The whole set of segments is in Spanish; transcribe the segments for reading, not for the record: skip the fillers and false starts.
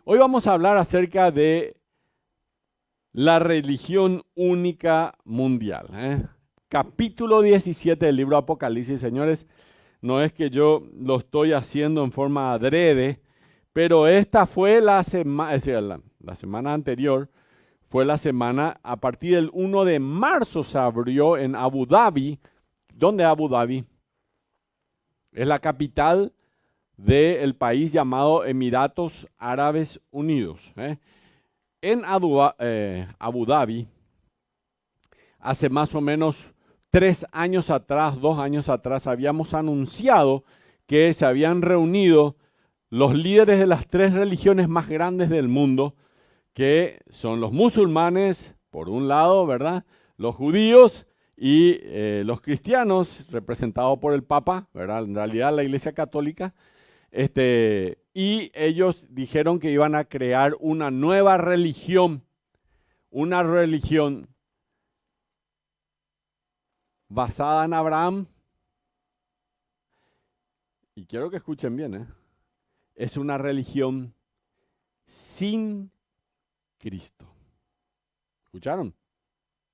Hoy vamos a hablar acerca de la religión única mundial. Capítulo 17 del libro Apocalipsis, señores. No es que yo lo estoy haciendo en forma adrede, pero esta fue la semana, es decir, la semana anterior, fue la semana, a partir del 1 de marzo se abrió en Abu Dhabi. ¿Dónde es Abu Dhabi? Es la capital del país llamado Emiratos Árabes Unidos. En Abu Dhabi, hace más o menos 2 años atrás, habíamos anunciado que se habían reunido los líderes de las 3 religiones más grandes del mundo, que son los musulmanes, por un lado, ¿verdad? Los judíos y los cristianos, representados por el Papa, ¿verdad? En realidad la Iglesia Católica. Y ellos dijeron que iban a crear una nueva religión, basada en Abraham. Y quiero que escuchen bien, es una religión sin Cristo. ¿Escucharon?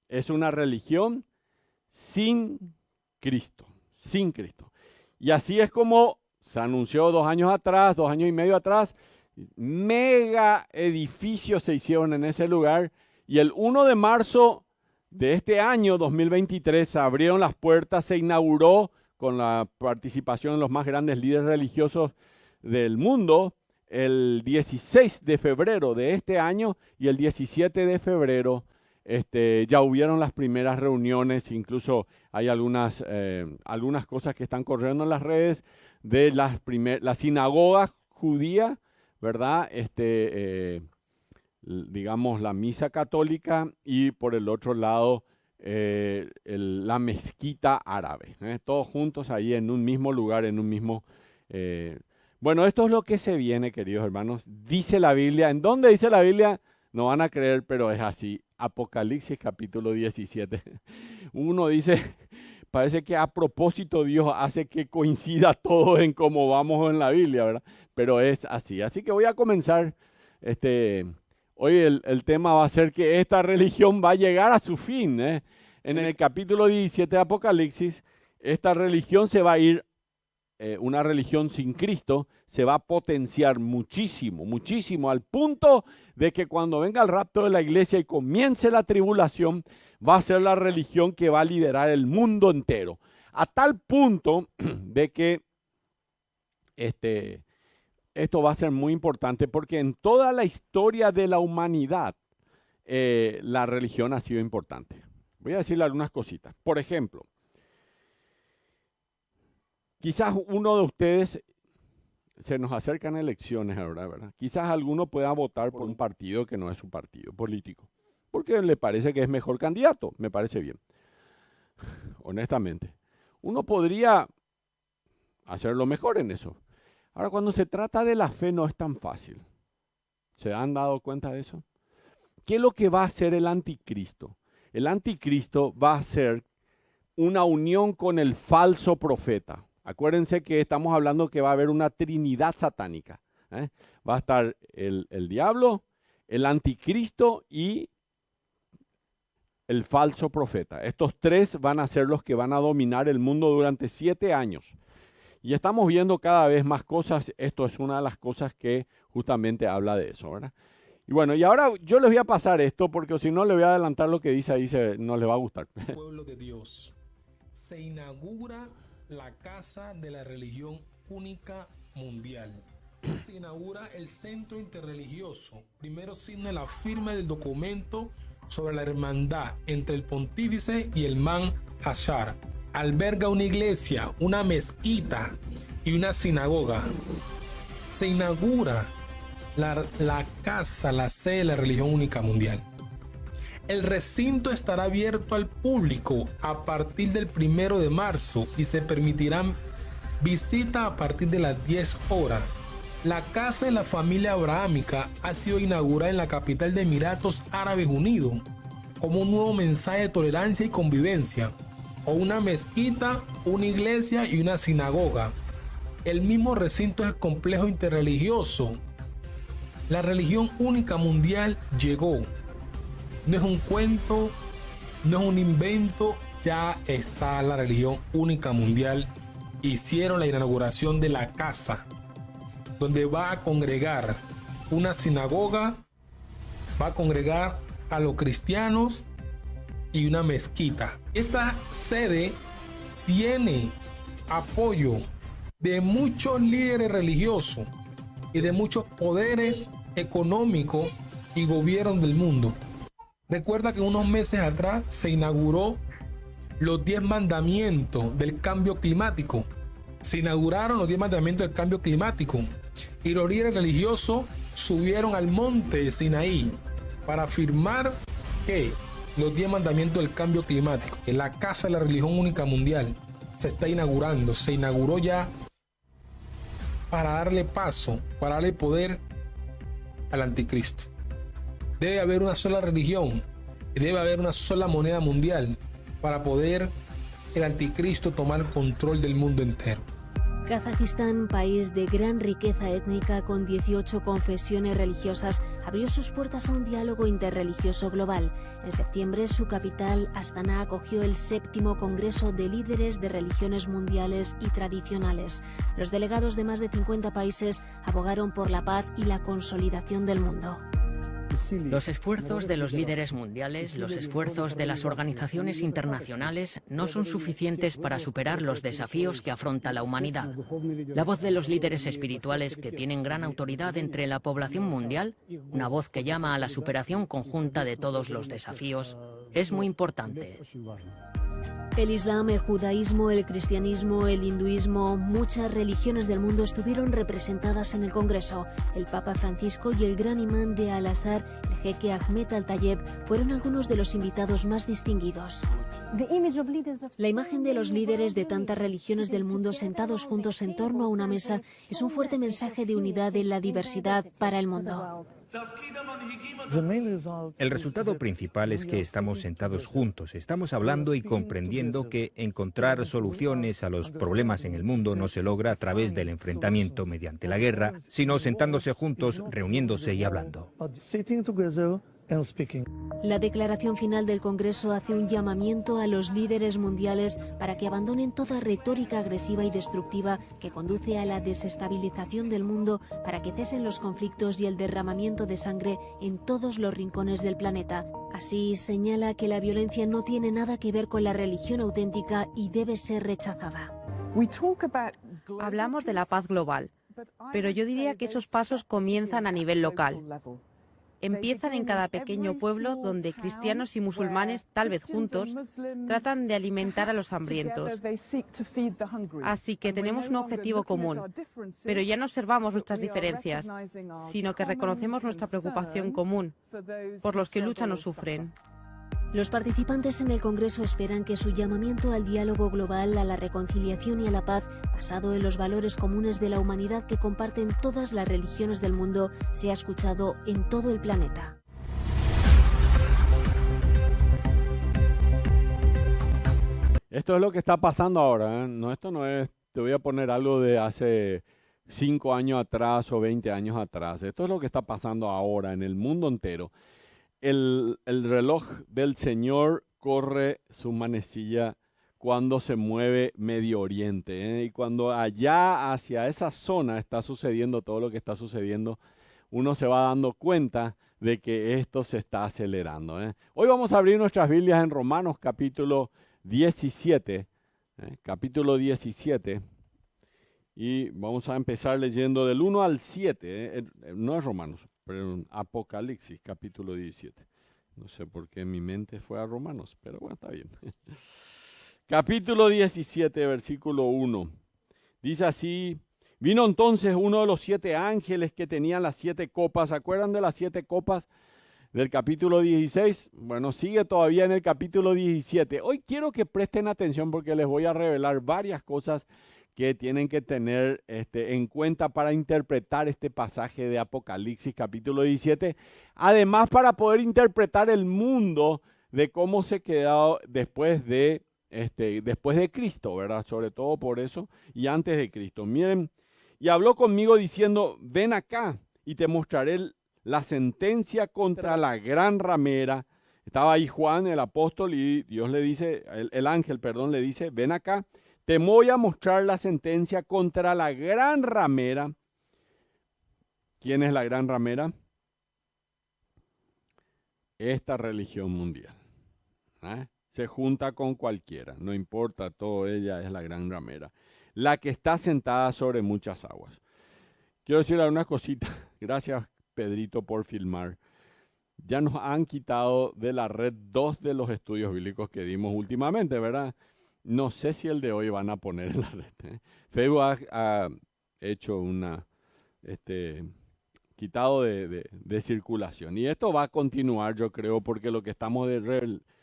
Es una religión sin Cristo, sin Cristo. Y así es como se anunció 2 años atrás, 2 años y medio atrás. Mega edificios se hicieron en ese lugar. Y el 1 de marzo de este año, 2023, se abrieron las puertas, se inauguró con la participación de los más grandes líderes religiosos del mundo, el 16 de febrero de este año, y el 17 de febrero ya hubieron las primeras reuniones. Incluso hay algunas cosas que están corriendo en las redes de la sinagoga judía, ¿verdad? Digamos la misa católica, y por el otro lado la mezquita árabe, todos juntos ahí en un mismo lugar, en un mismo... Bueno, esto es lo que se viene, queridos hermanos. Dice la Biblia. ¿En dónde dice la Biblia? No van a creer, pero es así. Apocalipsis capítulo 17. Uno dice, parece que a propósito Dios hace que coincida todo en cómo vamos en la Biblia, ¿verdad? Pero es así. Así que voy a comenzar. Hoy el tema va a ser que esta religión va a llegar a su fin. En el capítulo 17 de Apocalipsis, esta religión se va a ir, una religión sin Cristo, se va a potenciar muchísimo, muchísimo, al punto de que cuando venga el rapto de la iglesia y comience la tribulación, va a ser la religión que va a liderar el mundo entero. A tal punto de que esto va a ser muy importante, porque en toda la historia de la humanidad, la religión ha sido importante. Voy a decirle algunas cositas. Por ejemplo, quizás uno de ustedes, se nos acercan elecciones ahora, ¿verdad? Quizás alguno pueda votar por un partido que no es su partido político, porque le parece que es mejor candidato. Me parece bien, honestamente. Uno podría hacerlo mejor en eso. Ahora, cuando se trata de la fe, no es tan fácil. ¿Se han dado cuenta de eso? ¿Qué es lo que va a hacer el anticristo? El anticristo va a hacer una unión con el falso profeta. Acuérdense que estamos hablando que va a haber una trinidad satánica. Va a estar el diablo, el anticristo y el falso profeta. Estos 3 van a ser los que van a dominar el mundo durante 7 años. Y estamos viendo cada vez más cosas. Esto es una de las cosas que justamente habla de eso, ¿verdad? Y bueno, y ahora yo les voy a pasar esto, porque si no le voy a adelantar lo que dice ahí, no les va a gustar. Pueblo de Dios, se inaugura la Casa de la Religión Única Mundial. Se inaugura el Centro Interreligioso. Primero signa la firma del documento sobre la hermandad entre el pontífice y el Man Hashar. Alberga una iglesia, una mezquita y una sinagoga. Se inaugura la casa, la sede de la Religión Única Mundial. El recinto estará abierto al público a partir del 1 de marzo y se permitirán visitas a partir de las 10 horas. La casa de la familia abrahámica ha sido inaugurada en la capital de Emiratos Árabes Unidos como un nuevo mensaje de tolerancia y convivencia, o una mezquita, una iglesia y una sinagoga. El mismo recinto es el complejo interreligioso La religión única mundial llegó. No es un cuento, no es un invento, ya está la religión única mundial. Hicieron la inauguración de la casa, donde va a congregar una sinagoga, va a congregar a los cristianos y una mezquita. Esta sede tiene apoyo de muchos líderes religiosos y de muchos poderes económicos y gobiernos del mundo. Recuerda que unos meses atrás se inauguró los 10 mandamientos del cambio climático. Se inauguraron los 10 mandamientos del cambio climático y los líderes religiosos subieron al monte Sinaí para afirmar que los 10 mandamientos del cambio climático, que la casa de la religión única mundial se está inaugurando, se inauguró ya para darle paso, para darle poder al anticristo. Debe haber una sola religión, debe haber una sola moneda mundial para poder el anticristo tomar control del mundo entero. Kazajistán, país de gran riqueza étnica con 18 confesiones religiosas, abrió sus puertas a un diálogo interreligioso global. En septiembre, su capital, Astana, acogió el 7º Congreso de Líderes de Religiones Mundiales y Tradicionales. Los delegados de más de 50 países abogaron por la paz y la consolidación del mundo. Los esfuerzos de los líderes mundiales, los esfuerzos de las organizaciones internacionales no son suficientes para superar los desafíos que afronta la humanidad. La voz de los líderes espirituales que tienen gran autoridad entre la población mundial, una voz que llama a la superación conjunta de todos los desafíos, es muy importante. El Islam, el judaísmo, el cristianismo, el hinduismo, muchas religiones del mundo estuvieron representadas en el Congreso. El Papa Francisco y el gran imán de Al-Azhar, el jeque Ahmed Al-Tayeb, fueron algunos de los invitados más distinguidos. La imagen de los líderes de tantas religiones del mundo sentados juntos en torno a una mesa es un fuerte mensaje de unidad en la diversidad para el mundo. El resultado principal es que estamos sentados juntos, estamos hablando y comprendiendo que encontrar soluciones a los problemas en el mundo no se logra a través del enfrentamiento mediante la guerra, sino sentándose juntos, reuniéndose y hablando. La declaración final del Congreso hace un llamamiento a los líderes mundiales para que abandonen toda retórica agresiva y destructiva que conduce a la desestabilización del mundo, para que cesen los conflictos y el derramamiento de sangre en todos los rincones del planeta. Así, señala que la violencia no tiene nada que ver con la religión auténtica y debe ser rechazada. Hablamos de la paz global, pero yo diría que esos pasos comienzan a nivel local. Empiezan en cada pequeño pueblo donde cristianos y musulmanes, tal vez juntos, tratan de alimentar a los hambrientos. Así que tenemos un objetivo común, pero ya no observamos nuestras diferencias, sino que reconocemos nuestra preocupación común por los que luchan o sufren. Los participantes en el Congreso esperan que su llamamiento al diálogo global, a la reconciliación y a la paz, basado en los valores comunes de la humanidad que comparten todas las religiones del mundo, sea escuchado en todo el planeta. Esto es lo que está pasando ahora, ¿eh? No, esto no es, te voy a poner algo de hace 5 años atrás o 20 años atrás. Esto es lo que está pasando ahora en el mundo entero. El reloj del Señor corre su manecilla cuando se mueve Medio Oriente, ¿eh? Y cuando allá hacia esa zona está sucediendo todo lo que está sucediendo, uno se va dando cuenta de que esto se está acelerando, ¿eh? Hoy vamos a abrir nuestras Biblias en Romanos capítulo 17, capítulo 17, y vamos a empezar leyendo del 1 al 7, no es Romanos, pero Apocalipsis, capítulo 17. No sé por qué mi mente fue a Romanos, pero bueno, está bien. Capítulo 17, versículo 1. Dice así: vino entonces uno de los 7 ángeles que tenían las 7 copas. ¿Se acuerdan de las 7 copas del capítulo 16? Bueno, sigue todavía en el capítulo 17. Hoy quiero que presten atención porque les voy a revelar varias cosas que tienen que tener en cuenta para interpretar este pasaje de Apocalipsis capítulo 17. Además, para poder interpretar el mundo de cómo se quedó después de Cristo, ¿verdad? Sobre todo por eso y antes de Cristo. Miren, y habló conmigo diciendo: ven acá y te mostraré la sentencia contra la gran ramera. Estaba ahí Juan, el apóstol, y Dios le dice, el ángel, perdón, le dice, ven acá, te voy a mostrar la sentencia contra la gran ramera. ¿Quién es la gran ramera? Esta religión mundial. Se junta con cualquiera, no importa, todo ella es la gran ramera. La que está sentada sobre muchas aguas. Quiero decir algunas cositas. Gracias, Pedrito, por filmar. Ya nos han quitado de la red 2 de los estudios bíblicos que dimos últimamente, ¿verdad? No sé si el de hoy van a poner en la red. Facebook ha hecho una, quitado de circulación. Y esto va a continuar, yo creo, porque lo que estamos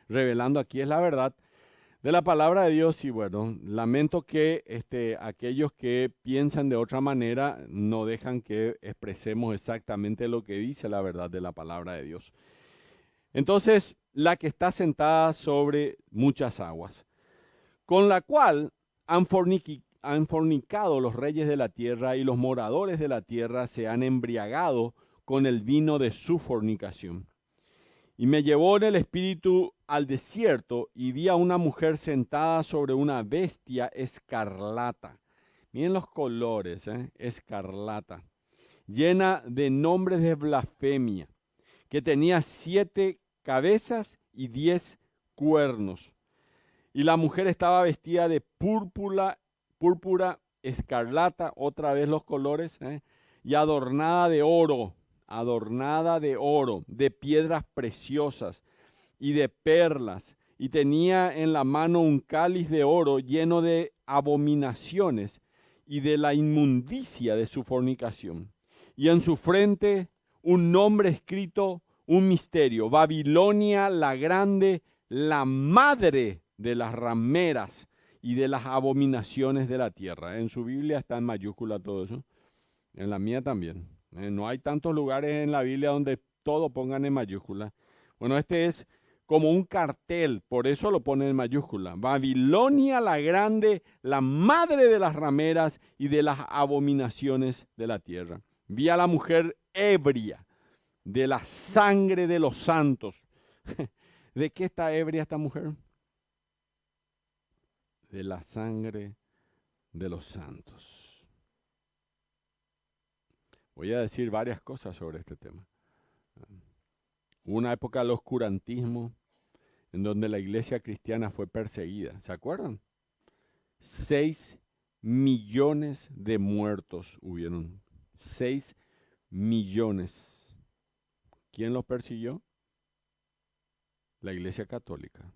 revelando aquí es la verdad de la palabra de Dios. Y bueno, lamento que aquellos que piensan de otra manera no dejan que expresemos exactamente lo que dice la verdad de la palabra de Dios. Entonces, la que está sentada sobre muchas aguas, con la cual han fornicado los reyes de la tierra, y los moradores de la tierra se han embriagado con el vino de su fornicación. Y me llevó en el espíritu al desierto, y vi a una mujer sentada sobre una bestia escarlata. Miren los colores, escarlata, llena de nombres de blasfemia, que tenía 7 cabezas y 10 cuernos. Y la mujer estaba vestida de púrpura escarlata, otra vez los colores, y adornada de oro, de piedras preciosas y de perlas, y tenía en la mano un cáliz de oro lleno de abominaciones y de la inmundicia de su fornicación. Y en su frente un nombre escrito, un misterio: Babilonia la grande, la madre de las rameras y de las abominaciones de la tierra. En su Biblia está en mayúscula todo eso, en la mía también. No hay tantos lugares en la Biblia donde todo pongan en mayúscula. Bueno, este es como un cartel, por eso lo ponen en mayúscula. Babilonia la grande, la madre de las rameras y de las abominaciones de la tierra. Vi a la mujer ebria de la sangre de los santos. ¿De qué está ebria esta mujer? De la sangre de los santos. Voy a decir varias cosas sobre este tema. Una época del oscurantismo en donde la iglesia cristiana fue perseguida. ¿Se acuerdan? 6 millones de muertos hubieron. 6 millones. ¿Quién los persiguió? La iglesia católica.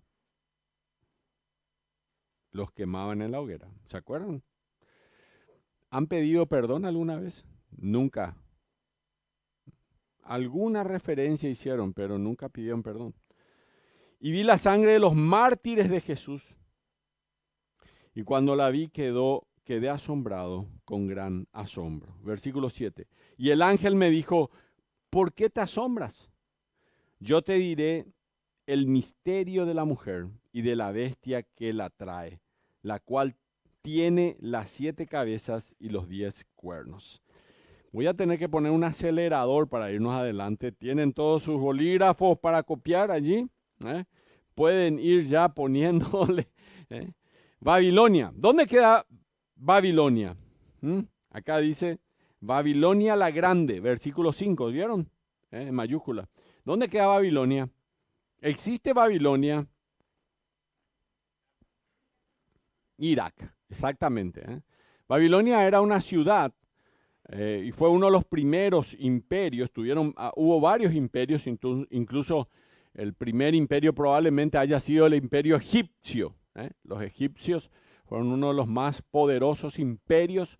Los quemaban en la hoguera. ¿Se acuerdan? ¿Han pedido perdón alguna vez? Nunca. Alguna referencia hicieron, pero nunca pidieron perdón. Y vi la sangre de los mártires de Jesús. Y cuando la vi quedé asombrado con gran asombro. Versículo 7. Y el ángel me dijo: ¿por qué te asombras? Yo te diré el misterio de la mujer y de la bestia que la trae, la cual tiene las 7 cabezas y los 10 cuernos. Voy a tener que poner un acelerador para irnos adelante. ¿Tienen todos sus bolígrafos para copiar allí? Pueden ir ya poniéndole. Babilonia. ¿Dónde queda Babilonia? Acá dice Babilonia la grande, versículo 5, ¿vieron? En mayúscula. ¿Dónde queda Babilonia? ¿Existe Babilonia? Irak, exactamente. Babilonia era una ciudad y fue uno de los primeros imperios. Hubo varios imperios, incluso el primer imperio probablemente haya sido el imperio egipcio. Los egipcios fueron uno de los más poderosos imperios.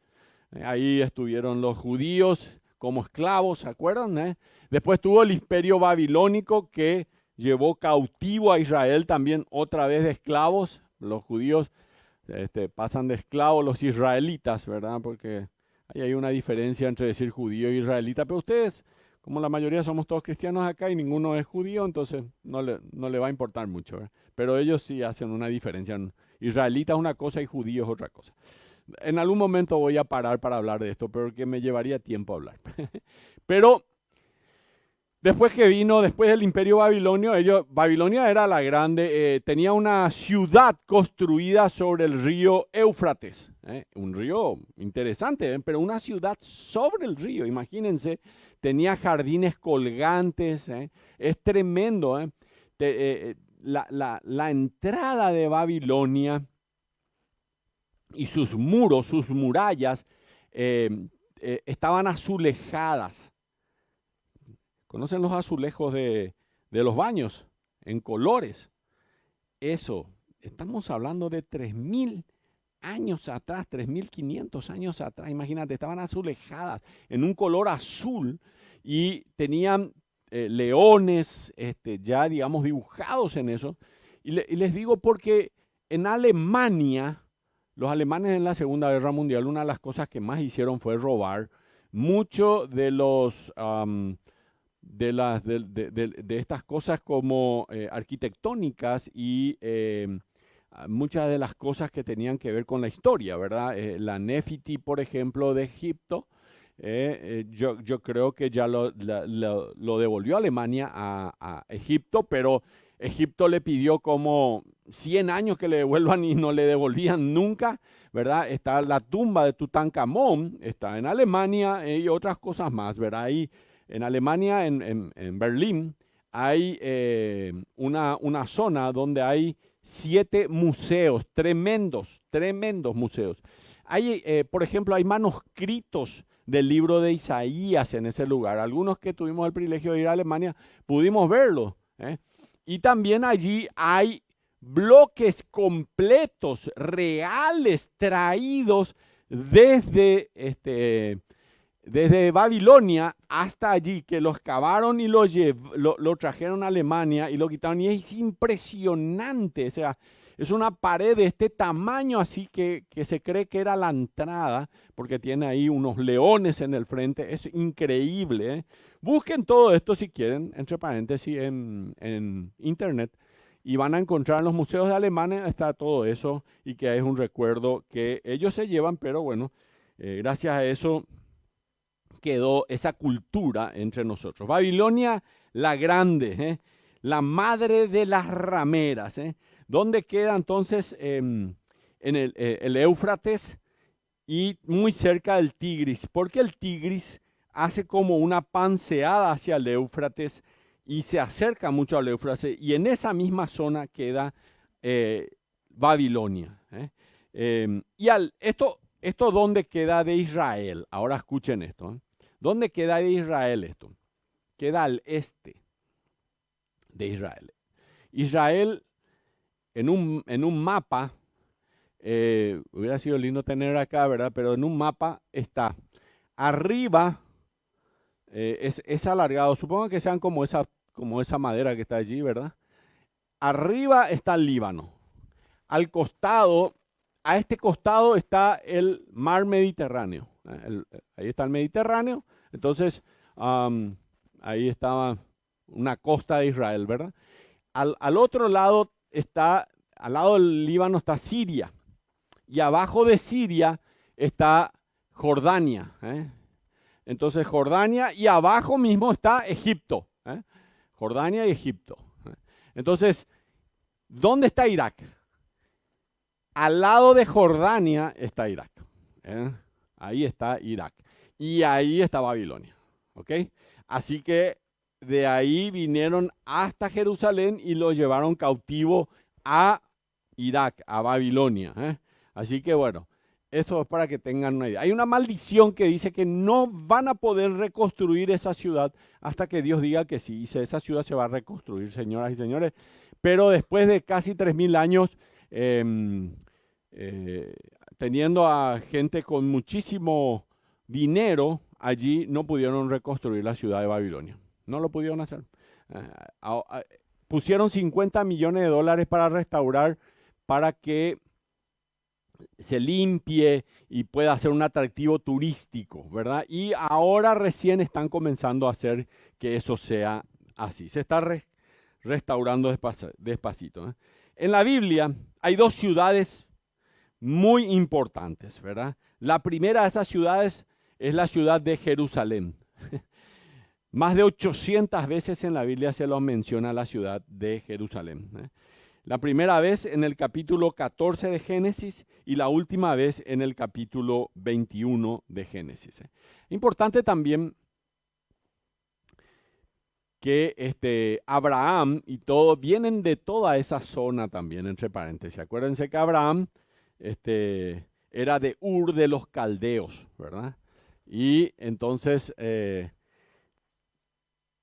Ahí estuvieron los judíos como esclavos, ¿se acuerdan? Después tuvo el imperio babilónico que llevó cautivo a Israel también otra vez de esclavos. Los judíos pasan de esclavos los israelitas, ¿verdad? Porque ahí hay una diferencia entre decir judío e israelita. Pero ustedes, como la mayoría somos todos cristianos acá y ninguno es judío, entonces no le va a importar mucho, ¿verdad? Pero ellos sí hacen una diferencia. Israelita es una cosa y judío es otra cosa. En algún momento voy a parar para hablar de esto, pero que me llevaría tiempo hablar. Pero Después del imperio babilonio, Babilonia era la grande, tenía una ciudad construida sobre el río Éufrates, un río interesante, pero una ciudad sobre el río, imagínense, tenía jardines colgantes, es tremendo. La entrada de Babilonia y sus muros, sus murallas, estaban azulejadas. ¿Conocen los azulejos de los baños? En colores. Eso, estamos hablando de 3.000 años atrás, 3.500 años atrás. Imagínate, estaban azulejadas en un color azul y tenían leones ya, digamos, dibujados en eso. Y les digo porque en Alemania, los alemanes en la Segunda Guerra Mundial, una de las cosas que más hicieron fue robar mucho de los... de estas cosas como arquitectónicas y muchas de las cosas que tenían que ver con la historia, ¿verdad? La Nefiti, por ejemplo, de Egipto, yo creo que ya lo devolvió Alemania a Egipto, pero Egipto le pidió como 100 años que le devuelvan y no le devolvían nunca, ¿verdad? Está la tumba de Tutankamón, está en Alemania y otras cosas más, ¿verdad? Ahí, en Alemania, en Berlín, hay una zona donde hay 7 museos, tremendos museos. Hay, por ejemplo, hay manuscritos del libro de Isaías en ese lugar. Algunos que tuvimos el privilegio de ir a Alemania pudimos verlo. Y también allí hay bloques completos, reales, traídos desde Babilonia hasta allí, que los cavaron y lo trajeron a Alemania y lo quitaron. Y es impresionante, o sea, es una pared de este tamaño así que se cree que era la entrada, porque tiene ahí unos leones en el frente. Es increíble. Busquen todo esto si quieren, entre paréntesis, en internet, y van a encontrar en los museos de Alemania, está todo eso, y que es un recuerdo que ellos se llevan, pero bueno, gracias a eso quedó esa cultura entre nosotros. Babilonia la grande, la madre de las rameras. ¿Dónde queda entonces? En el Éufrates y muy cerca del Tigris, porque el Tigris hace como una panceada hacia el Éufrates y se acerca mucho al Éufrates, y en esa misma zona queda Babilonia. Y esto ¿dónde queda de Israel? Ahora escuchen esto. ¿Dónde queda de Israel esto? Queda al este de Israel. Israel, en un mapa, hubiera sido lindo tener acá, ¿verdad? Pero en un mapa está arriba, es alargado, supongo que sean como esa madera que está allí, ¿verdad? Arriba está el Líbano. Al costado, a este costado está el mar Mediterráneo. Ahí está el Mediterráneo. Entonces, ahí estaba una costa de Israel, ¿verdad? Al otro lado al lado del Líbano está Siria. Y abajo de Siria está Jordania. Entonces, Jordania, y abajo mismo está Egipto. Jordania y Egipto. Entonces, ¿dónde está Irak? Al lado de Jordania está Irak. Ahí está Irak. Y ahí está Babilonia. ¿Ok? Así que de ahí vinieron hasta Jerusalén y lo llevaron cautivo a Irak, a Babilonia. Así que bueno, esto es para que tengan una idea. Hay una maldición que dice que no van a poder reconstruir esa ciudad hasta que Dios diga que sí. Esa ciudad se va a reconstruir, señoras y señores. Pero después de casi 3.000 años, teniendo a gente con muchísimo dinero allí, no pudieron reconstruir la ciudad de Babilonia. No lo pudieron hacer. Pusieron $50 millones para restaurar, para que se limpie y pueda ser un atractivo turístico, ¿verdad? Y ahora recién están comenzando a hacer que eso sea así. Se está restaurando despacito. En la Biblia hay 2 ciudades muy importantes, ¿verdad? La primera de esas ciudades es la ciudad de Jerusalén. Más de 800 veces en la Biblia se lo menciona la ciudad de Jerusalén. La primera vez en el capítulo 14 de Génesis y la última vez en el capítulo 21 de Génesis. Importante también que Abraham y todo vienen de toda esa zona también, entre paréntesis. Acuérdense que Abraham era de Ur de los Caldeos, ¿verdad? Y entonces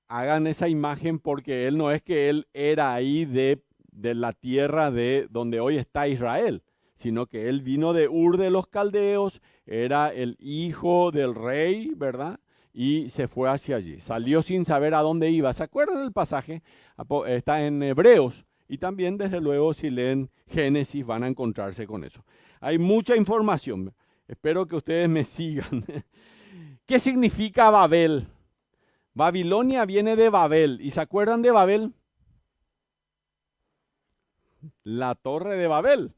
hagan esa imagen porque él no es que él era ahí de la tierra de donde hoy está Israel, sino que él vino de Ur de los Caldeos, era el hijo del rey, ¿verdad? Y se fue hacia allí. Salió sin saber a dónde iba. ¿Se acuerdan del pasaje? Está en Hebreos. Y también, desde luego, si leen Génesis, van a encontrarse con eso. Hay mucha información. Espero que ustedes me sigan. ¿Qué significa Babel? Babilonia viene de Babel. ¿Y se acuerdan de Babel? La torre de Babel,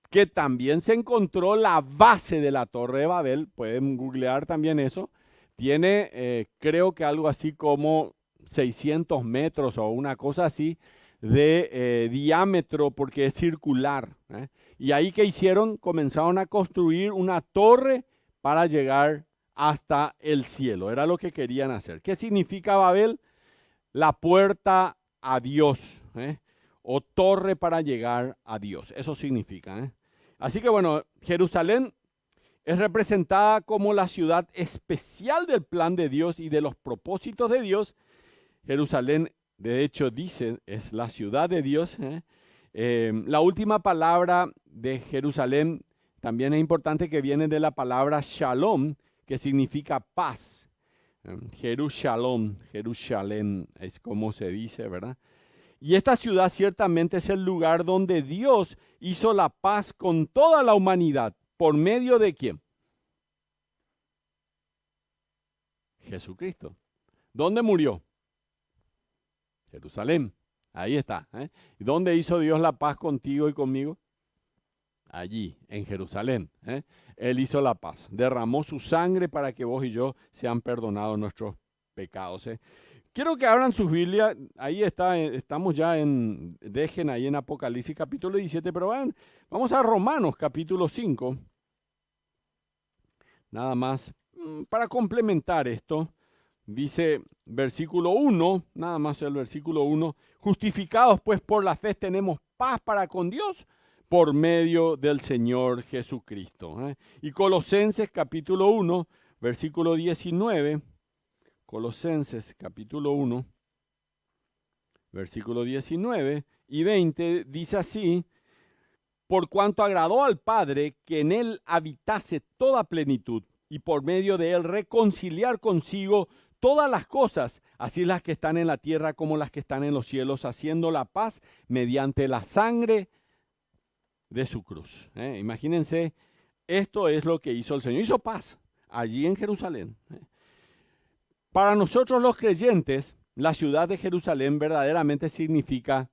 que también se encontró la base de la torre de Babel. Pueden googlear también eso. Tiene, creo que algo así como 600 metros o una cosa así de diámetro porque es circular. Y ahí que hicieron, comenzaron a construir una torre para llegar hasta el cielo. Era lo que querían hacer. ¿Qué significa Babel? La puerta a Dios, o torre para llegar a Dios. Eso significa. Así que bueno, Jerusalén es representada como la ciudad especial del plan de Dios y de los propósitos de Dios. Jerusalén, de hecho, dice, es la ciudad de Dios. La última palabra de Jerusalén también es importante, que viene de la palabra shalom, que significa paz. Jerusalén es como se dice, ¿verdad? Y esta ciudad ciertamente es el lugar donde Dios hizo la paz con toda la humanidad. ¿Por medio de quién? Jesucristo. ¿Dónde murió? Jerusalén. Ahí está. ¿Y dónde hizo Dios la paz contigo y conmigo? Allí, en Jerusalén. Él hizo la paz. Derramó su sangre para que vos y yo sean perdonados nuestros pecados. Quiero que abran sus Biblias. Ahí está, estamos ya dejen ahí en Apocalipsis capítulo 17, pero vamos a Romanos capítulo 5. Nada más para complementar esto. Dice versículo 1, nada más el versículo 1. Justificados pues por la fe tenemos paz para con Dios por medio del Señor Jesucristo. Y Colosenses capítulo 1, versículo 19. Colosenses capítulo 1, versículo 19 y 20 dice así: por cuanto agradó al Padre que en él habitase toda plenitud, y por medio de él reconciliar consigo todas las cosas, así las que están en la tierra como las que están en los cielos, haciendo la paz mediante la sangre de su cruz. Imagínense, esto es lo que hizo el Señor. Hizo paz allí en Jerusalén. Para nosotros los creyentes, la ciudad de Jerusalén verdaderamente significa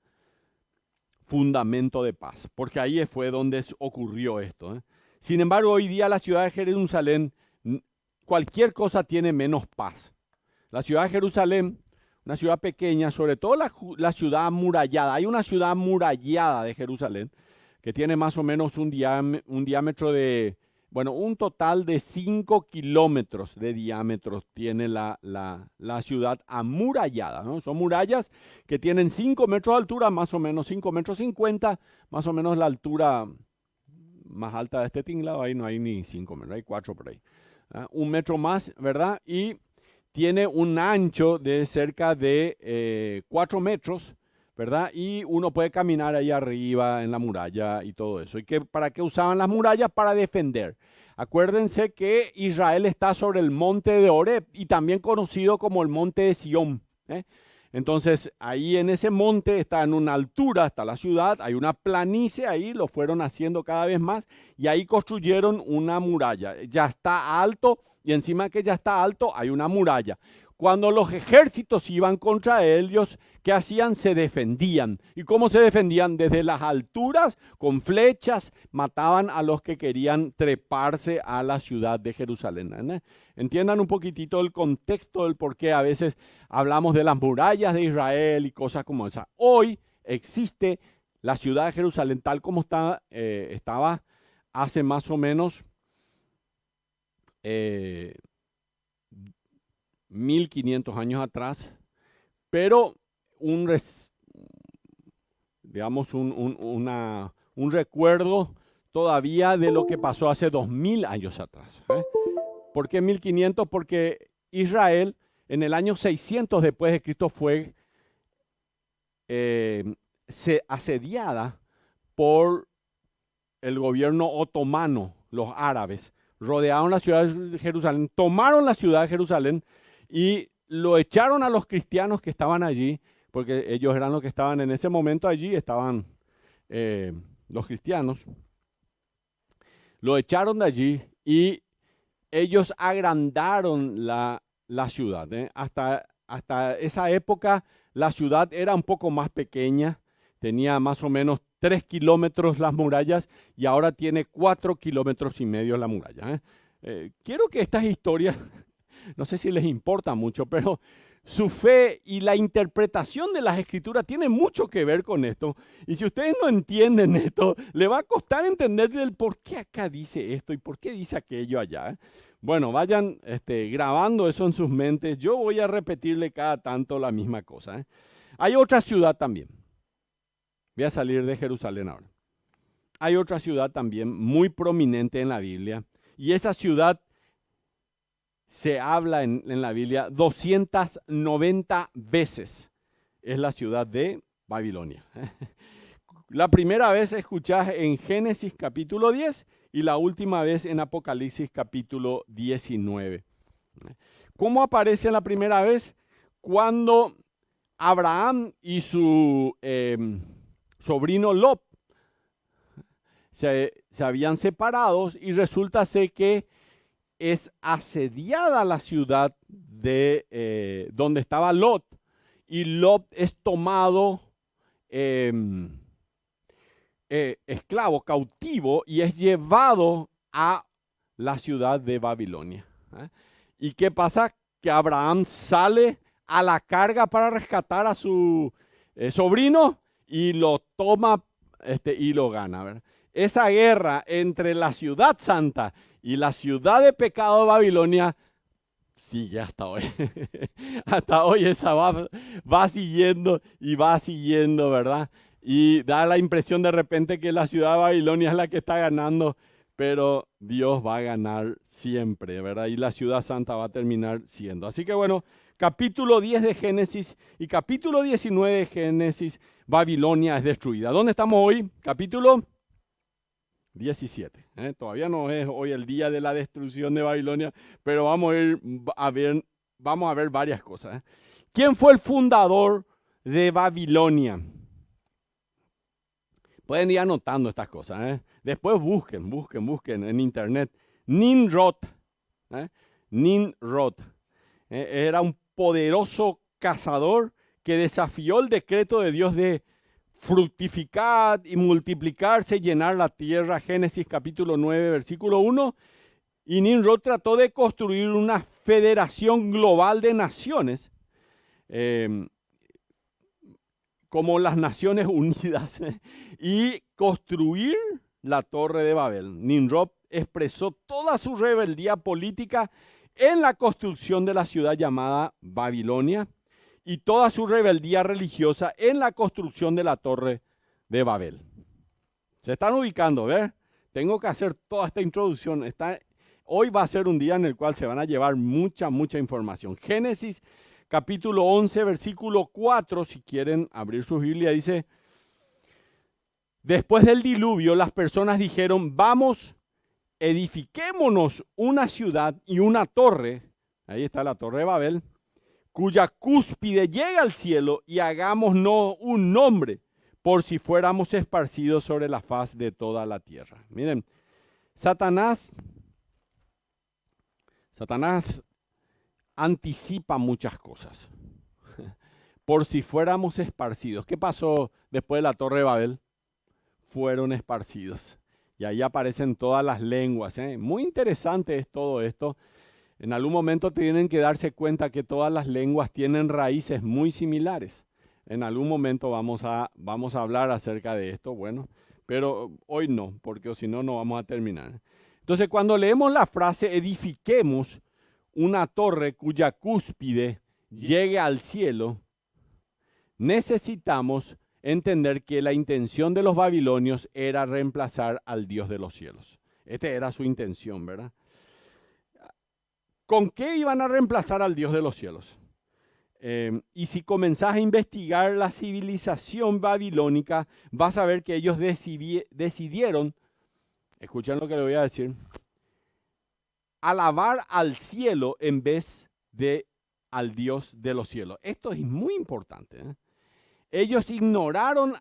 fundamento de paz, porque ahí fue donde ocurrió esto. Sin embargo, hoy día la ciudad de Jerusalén, cualquier cosa tiene menos paz. La ciudad de Jerusalén, una ciudad pequeña, sobre todo la ciudad amurallada. Hay una ciudad amurallada de Jerusalén que tiene más o menos un diámetro de, un total de 5 kilómetros de diámetro tiene la ciudad amurallada, ¿no? Son murallas que tienen 5 metros de altura, más o menos 5 metros 50, más o menos la altura más alta de este tinglado. Ahí no hay ni 5 metros, hay 4 por ahí. 1 metro más, ¿verdad? Y tiene un ancho de cerca de 4 metros, ¿verdad? Y uno puede caminar ahí arriba en la muralla y todo eso. ¿Y para qué usaban las murallas? Para defender. Acuérdense que Israel está sobre el monte de Oreb y también conocido como el monte de Sión. Entonces, ahí en ese monte está en una altura, está la ciudad, hay una planicie ahí, lo fueron haciendo cada vez más y ahí construyeron una muralla. Ya está alto y encima que ya está alto hay una muralla. cuando los ejércitos iban contra ellos, ¿qué hacían? Se defendían. ¿Y cómo se defendían? Desde las alturas, con flechas, mataban a los que querían treparse a la ciudad de Jerusalén. Entiendan un poquitito el contexto del por qué a veces hablamos de las murallas de Israel y cosas como esa. Hoy existe la ciudad de Jerusalén tal como estaba hace más o menos 1500 años atrás, pero un recuerdo todavía de lo que pasó hace 2000 años atrás. ¿Por qué 1500? Porque Israel en el año 600 después de Cristo fue asediada por el gobierno otomano, los árabes. Rodearon la ciudad de Jerusalén, tomaron la ciudad de Jerusalén y lo echaron a los cristianos que estaban allí, porque ellos eran los que estaban en ese momento allí, estaban los cristianos. Lo echaron de allí y ellos agrandaron la ciudad. Hasta esa época la ciudad era un poco más pequeña, tenía más o menos 3 kilómetros las murallas y ahora tiene 4,5 kilómetros la muralla. Quiero que estas historias, no sé si les importa mucho, pero su fe y la interpretación de las escrituras tiene mucho que ver con esto. Y si ustedes no entienden esto, le va a costar entender del por qué acá dice esto y por qué dice aquello allá. Bueno, vayan grabando eso en sus mentes. Yo voy a repetirle cada tanto la misma cosa. Hay otra ciudad también. Voy a salir de Jerusalén ahora. Hay otra ciudad también muy prominente en la Biblia. Y esa ciudad se habla en la Biblia 290 veces. Es la ciudad de Babilonia. La primera vez escuchás en Génesis capítulo 10 y la última vez en Apocalipsis capítulo 19. ¿Cómo aparece la primera vez? Cuando Abraham y su sobrino Lot se habían separado y resulta ser que es asediada la ciudad de donde estaba Lot y Lot es tomado esclavo, cautivo y es llevado a la ciudad de Babilonia. ¿Y qué pasa? Que Abraham sale a la carga para rescatar a su sobrino y lo toma y lo gana, ¿verdad? Esa guerra entre la ciudad santa y la ciudad de pecado de Babilonia sigue hasta hoy. Hasta hoy esa va siguiendo y va siguiendo, ¿verdad? Y da la impresión de repente que la ciudad de Babilonia es la que está ganando, pero Dios va a ganar siempre, ¿verdad? Y la ciudad santa va a terminar siendo. Así que bueno, capítulo 10 de Génesis y capítulo 19 de Génesis, Babilonia es destruida. ¿Dónde estamos hoy? Capítulo 17. Todavía no es hoy el día de la destrucción de Babilonia, pero vamos a ver varias cosas. ¿Quién fue el fundador de Babilonia? Pueden ir anotando estas cosas. Después busquen en internet. Nimrod. Nimrod. Era un poderoso cazador que desafió el decreto de Dios de fructificar y multiplicarse, llenar la tierra. Génesis capítulo 9, versículo 1. Y Nimrod trató de construir una federación global de naciones, como las Naciones Unidas, y construir la Torre de Babel. Nimrod expresó toda su rebeldía política en la construcción de la ciudad llamada Babilonia y toda su rebeldía religiosa en la construcción de la Torre de Babel. Se están ubicando, ¿ver? Tengo que hacer toda esta introducción. Hoy va a ser un día en el cual se van a llevar mucha información. Génesis capítulo 11, versículo 4, si quieren abrir su Biblia, dice: después del diluvio, las personas dijeron, vamos, edifiquémonos una ciudad y una torre, ahí está la Torre de Babel, cuya cúspide llega al cielo, y hagámonos un nombre, por si fuéramos esparcidos sobre la faz de toda la tierra. Miren, Satanás anticipa muchas cosas. Por si fuéramos esparcidos. ¿Qué pasó después de la Torre de Babel? Fueron esparcidos. Y ahí aparecen todas las lenguas. Muy interesante es todo esto. En algún momento tienen que darse cuenta que todas las lenguas tienen raíces muy similares. En algún momento vamos a hablar acerca de esto, bueno, pero hoy no, porque si no, no vamos a terminar. Entonces, cuando leemos la frase, edifiquemos una torre cuya cúspide llegue al cielo, necesitamos entender que la intención de los babilonios era reemplazar al Dios de los cielos. Esta era su intención, ¿verdad? ¿Con qué iban a reemplazar al Dios de los cielos? Y si comenzás a investigar la civilización babilónica, vas a ver que ellos decidieron, escuchen lo que le voy a decir, alabar al cielo en vez de al Dios de los cielos. Esto es muy importante. Ellos ignoraron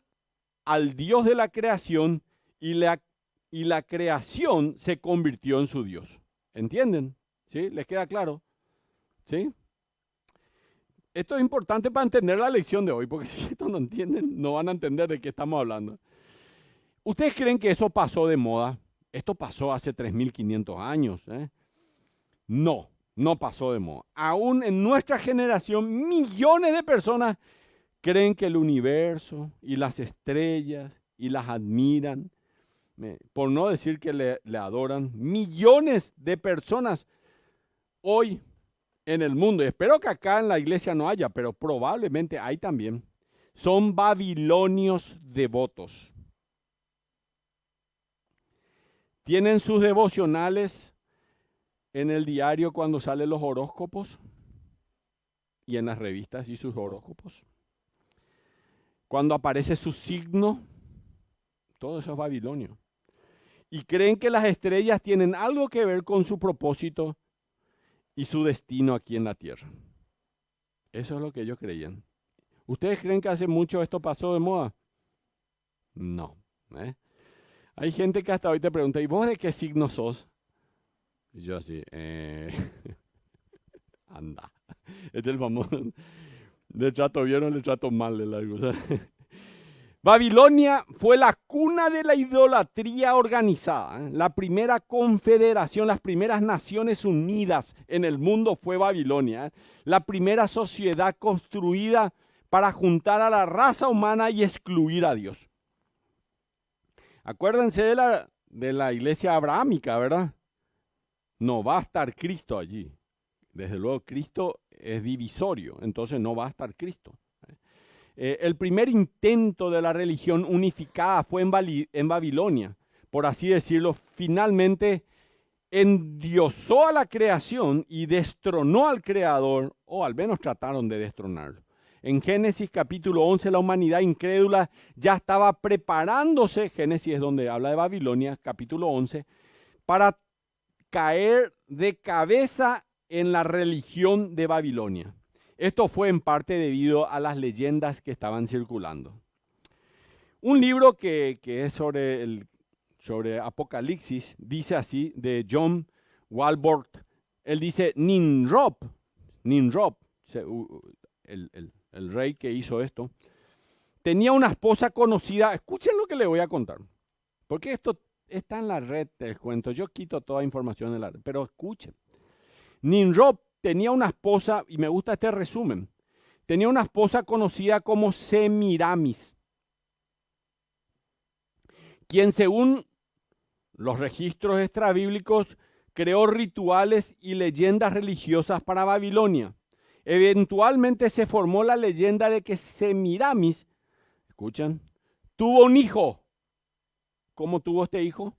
al Dios de la creación y la creación se convirtió en su Dios. ¿Entienden? ¿Sí? ¿Les queda claro? ¿Sí? Esto es importante para entender la lección de hoy, porque si esto no entienden, no van a entender de qué estamos hablando. ¿Ustedes creen que eso pasó de moda? Esto pasó hace 3.500 años. No, no pasó de moda. Aún en nuestra generación, millones de personas creen que el universo y las estrellas y las admiran, por no decir que le adoran. Millones de personas hoy en el mundo, y espero que acá en la iglesia no haya, pero probablemente hay también, son babilonios devotos. Tienen sus devocionales en el diario cuando salen los horóscopos y en las revistas y sus horóscopos. Cuando aparece su signo, todo eso es babilonio. Y creen que las estrellas tienen algo que ver con su propósito y su destino aquí en la tierra. Eso es lo que ellos creían. ¿Ustedes creen que hace mucho esto pasó de moda? No. Hay gente que hasta hoy te pregunta, ¿y vos de qué signo sos? Y yo así, anda. Este es el famoso, le trato bien o le trato mal de la cosa. Babilonia fue la cuna de la idolatría organizada. La primera confederación, las primeras naciones unidas en el mundo fue Babilonia. La primera sociedad construida para juntar a la raza humana y excluir a Dios. Acuérdense de la iglesia abrahámica, ¿verdad? No va a estar Cristo allí. Desde luego, Cristo es divisorio, entonces no va a estar Cristo. El primer intento de la religión unificada fue en Babilonia, por así decirlo. Finalmente endiosó a la creación y destronó al Creador, o al menos trataron de destronarlo. En Génesis capítulo 11, la humanidad incrédula ya estaba preparándose, Génesis es donde habla de Babilonia, capítulo 11, para caer de cabeza en la religión de Babilonia. Esto fue en parte debido a las leyendas que estaban circulando. Un libro que es sobre Apocalipsis, dice así, de John Walworth. Él dice, Nimrod, el rey que hizo esto, tenía una esposa conocida. Escuchen lo que le voy a contar, porque esto está en la red, te cuento. Yo quito toda información de la red, pero escuchen. Nimrod tenía una esposa, y me gusta este resumen, tenía una esposa conocida como Semiramis, quien según los registros extrabíblicos creó rituales y leyendas religiosas para Babilonia. Eventualmente se formó la leyenda de que Semiramis, escuchan, tuvo un hijo. ¿Cómo tuvo este hijo?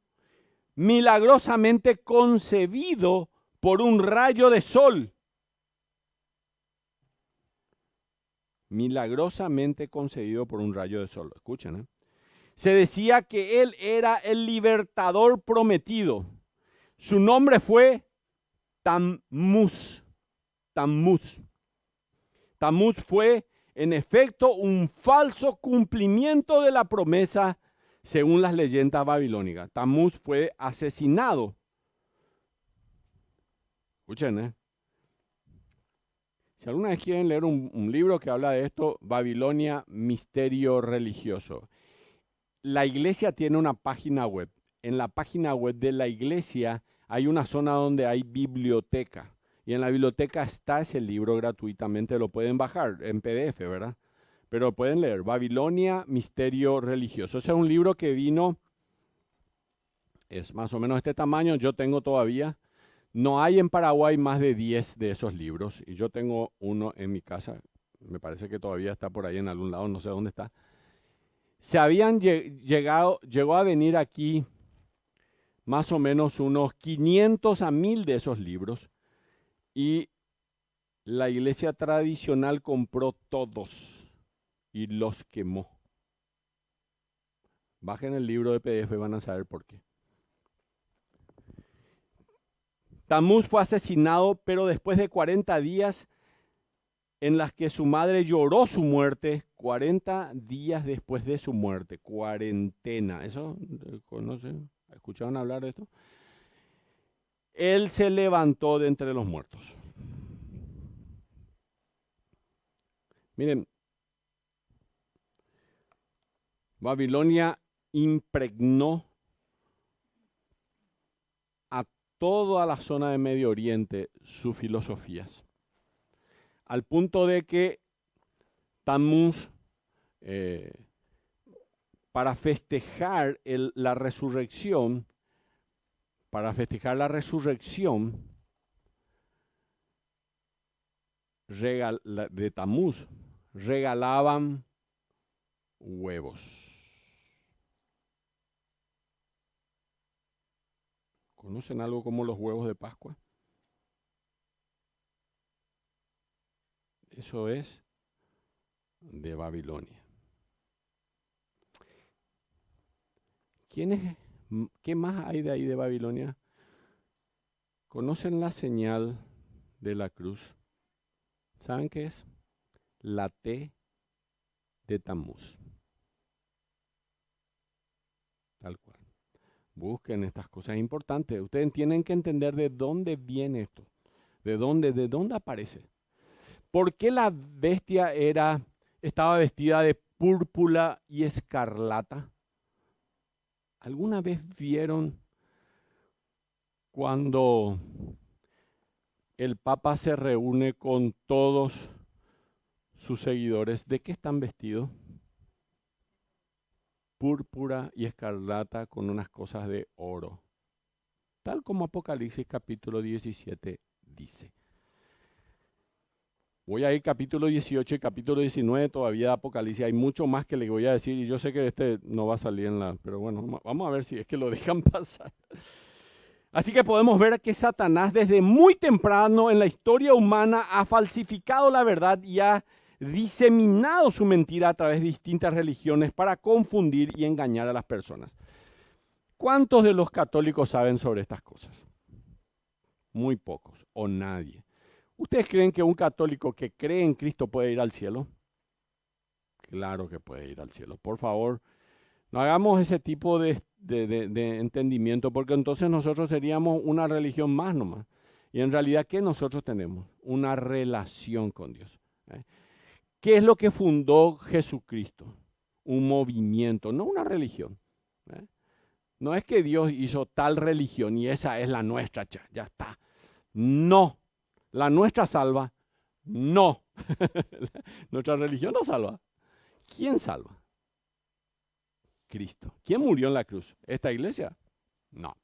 Milagrosamente concebido por un rayo de sol. Milagrosamente concebido por un rayo de sol. Escuchen, Se decía que él era el libertador prometido. Su nombre fue Tammuz. Tammuz fue, en efecto, un falso cumplimiento de la promesa según las leyendas babilónicas. Tammuz fue asesinado. Escuchen, Si alguna vez quieren leer un libro que habla de esto, Babilonia, Misterio Religioso. La iglesia tiene una página web. En la página web de la iglesia hay una zona donde hay biblioteca. Y en la biblioteca está ese libro gratuitamente, lo pueden bajar en PDF, ¿verdad? Pero pueden leer, Babilonia, Misterio Religioso. Ese es un libro que vino, es más o menos este tamaño, yo tengo todavía. No hay en Paraguay más de 10 de esos libros, y yo tengo uno en mi casa, me parece que todavía está por ahí en algún lado, no sé dónde está. Llegó a venir aquí más o menos unos 500 a 1000 de esos libros, y la iglesia tradicional compró todos y los quemó. Bajen el libro de PDF y van a saber por qué. Tamuz fue asesinado, pero después de 40 días en las que su madre lloró su muerte, 40 días después de su muerte, cuarentena. ¿Eso conocen? ¿Escucharon hablar de esto? Él se levantó de entre los muertos. Miren, Babilonia impregnó a toda la zona de Medio Oriente sus filosofías, al punto de que Tamuz, para festejar la resurrección, de Tamuz, regalaban huevos. ¿Conocen algo como los huevos de Pascua? Eso es de Babilonia. ¿Qué más hay de ahí de Babilonia? ¿Conocen la señal de la cruz? ¿Saben qué es? La T de Tamuz. Tal cual. Busquen estas cosas importantes. Ustedes tienen que entender de dónde viene esto. ¿De dónde aparece? ¿Por qué la bestia estaba vestida de púrpura y escarlata? ¿Alguna vez vieron cuando el Papa se reúne con todos sus seguidores? ¿De qué están vestidos? Púrpura y escarlata con unas cosas de oro. Tal como Apocalipsis capítulo 17 dice. Voy a ir capítulo 18 y capítulo 19 todavía de Apocalipsis. Hay mucho más que les voy a decir y yo sé que este no va a salir pero bueno, vamos a ver si es que lo dejan pasar. Así que podemos ver que Satanás desde muy temprano en la historia humana ha falsificado la verdad y ha diseminado su mentira a través de distintas religiones para confundir y engañar a las personas. ¿Cuántos de los católicos saben sobre estas cosas? Muy pocos o nadie. ¿Ustedes creen que un católico que cree en Cristo puede ir al cielo? Claro que puede ir al cielo. Por favor, no hagamos ese tipo de entendimiento, porque entonces nosotros seríamos una religión más nomás. Y en realidad, ¿qué nosotros tenemos? Una relación con Dios. ¿Qué es lo que fundó Jesucristo? Un movimiento, no una religión. No es que Dios hizo tal religión y esa es la nuestra, ya está. No. La nuestra salva, no. Nuestra religión no salva. ¿Quién salva? Cristo. ¿Quién murió en la cruz? ¿Esta iglesia? No.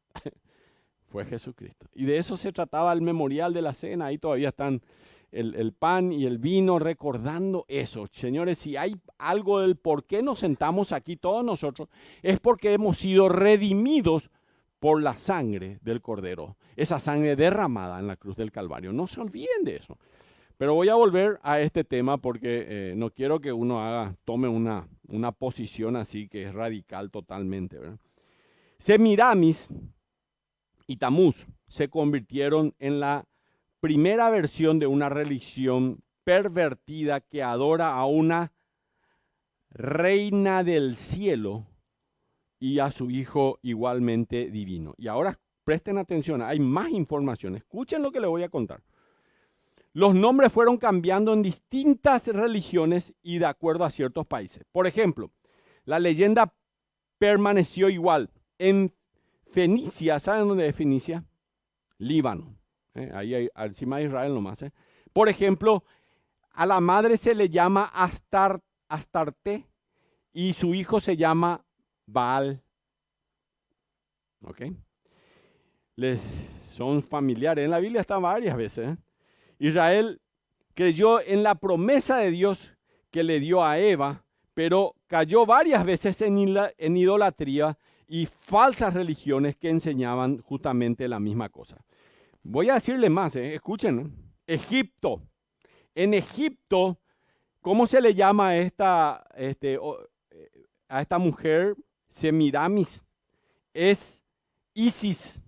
Fue Jesucristo. Y de eso se trataba el memorial de la cena. Ahí todavía están el pan y el vino recordando eso. Señores, si hay algo del por qué nos sentamos aquí todos nosotros, es porque hemos sido redimidos por la sangre del Cordero, esa sangre derramada en la cruz del Calvario. No se olviden de eso. Pero voy a volver a este tema porque no quiero que uno tome una posición así que es radical totalmente, ¿verdad? Semiramis y Tamuz se convirtieron en la primera versión de una religión pervertida que adora a una reina del cielo y a su hijo igualmente divino. Y ahora presten atención, hay más información. Escuchen lo que les voy a contar. los nombres fueron cambiando en distintas religiones y de acuerdo a ciertos países. Por ejemplo, la leyenda permaneció igual. En Fenicia, ¿saben dónde es Fenicia? Líbano. Ahí encima de Israel nomás. Por ejemplo, a la madre se le llama Astarte y su hijo se llama Baal. ¿Ok? Son familiares. En la Biblia están varias veces. Israel creyó en la promesa de Dios que le dio a Eva, pero cayó varias veces en idolatría y falsas religiones que enseñaban justamente la misma cosa. Voy a decirle más, escuchen. Egipto. En Egipto, ¿cómo se le llama a esta mujer? Semiramis. Es Isis.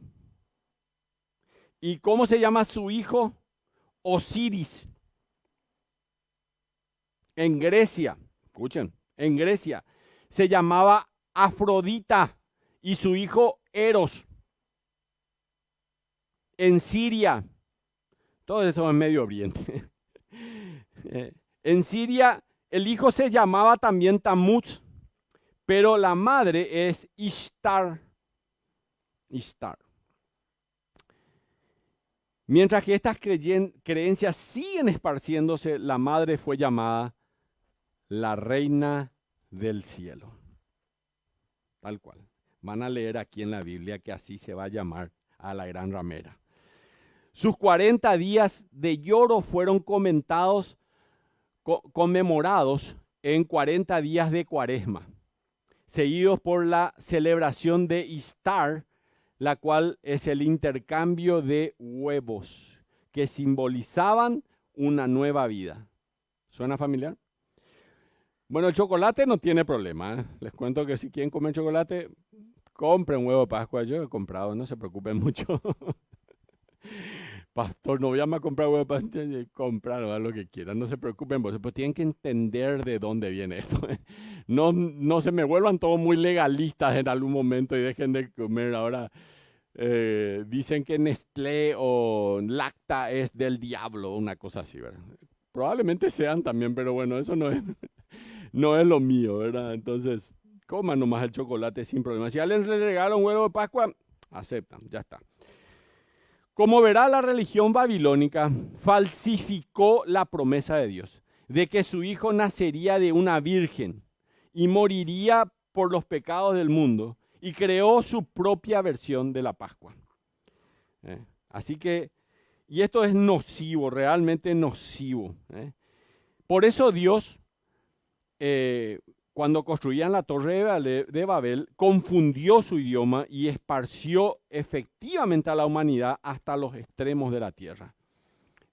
¿Y cómo se llama su hijo? Osiris. En Grecia, escuchen, en Grecia se llamaba Afrodita y su hijo Eros. En Siria, todo esto es Medio Oriente. En Siria el hijo se llamaba también Tammuz, pero la madre es Ishtar. Ishtar. Mientras que estas creencias siguen esparciéndose, la madre fue llamada la reina del cielo. Tal cual. Van a leer aquí en la Biblia que así se va a llamar a la gran ramera. Sus 40 días de lloro fueron conmemorados en 40 días de Cuaresma, seguidos por la celebración de Ishtar, la cual es el intercambio de huevos que simbolizaban una nueva vida. ¿Suena familiar? Bueno, el chocolate no tiene problema. Les cuento que si quieren comer chocolate, compren huevo de Pascua. Yo he comprado, no se preocupen mucho. Pastor, no voy a comprar huevo de Pascua, comprar lo que quieran, no se preocupen. Pues tienen que entender de dónde viene esto. No se me vuelvan todos muy legalistas en algún momento y dejen de comer ahora. Dicen que Nestlé o Lacta es del diablo, una cosa así, ¿verdad? Probablemente sean también, pero bueno, eso no es lo mío, ¿verdad? Entonces, coman nomás el chocolate sin problema. Si a alguien le regalan un huevo de Pascua, aceptan, ya está. Como verá, la religión babilónica falsificó la promesa de Dios, de que su hijo nacería de una virgen y moriría por los pecados del mundo, y creó su propia versión de la Pascua. Así que, y esto es nocivo, realmente nocivo. Por eso Dios, cuando construían la torre de Babel, confundió su idioma y esparció efectivamente a la humanidad hasta los extremos de la tierra.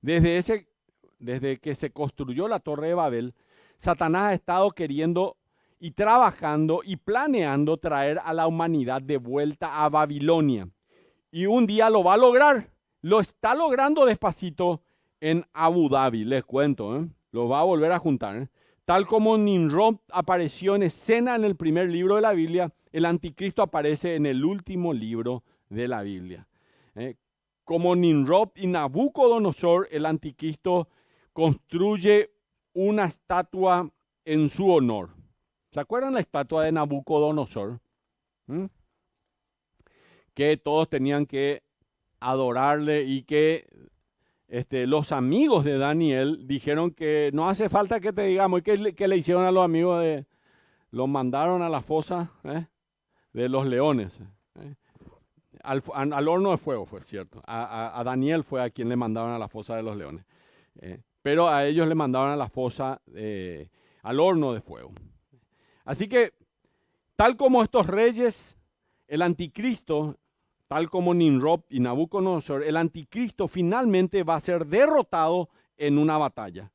Desde que se construyó la torre de Babel, Satanás ha estado queriendo y trabajando y planeando traer a la humanidad de vuelta a Babilonia. Y un día lo va a lograr. Lo está logrando despacito en Abu Dhabi, les cuento. Lo va a volver a juntar. Tal como Nimrod apareció en escena en el primer libro de la Biblia, el anticristo aparece en el último libro de la Biblia. Como Nimrod y Nabucodonosor, el anticristo construye una estatua en su honor. ¿Se acuerdan la estatua de Nabucodonosor? Que todos tenían que adorarle y que los amigos de Daniel dijeron que no hace falta que te digamos. ¿Y qué le hicieron a los amigos? Los mandaron a la fosa de los leones. Al horno de fuego fue, cierto. A Daniel fue a quien le mandaron a la fosa de los leones. Pero a ellos le mandaron a la fosa, al horno de fuego. Así que, tal como estos reyes, el anticristo, tal como Nimrod y Nabucodonosor, el anticristo finalmente va a ser derrotado en una batalla.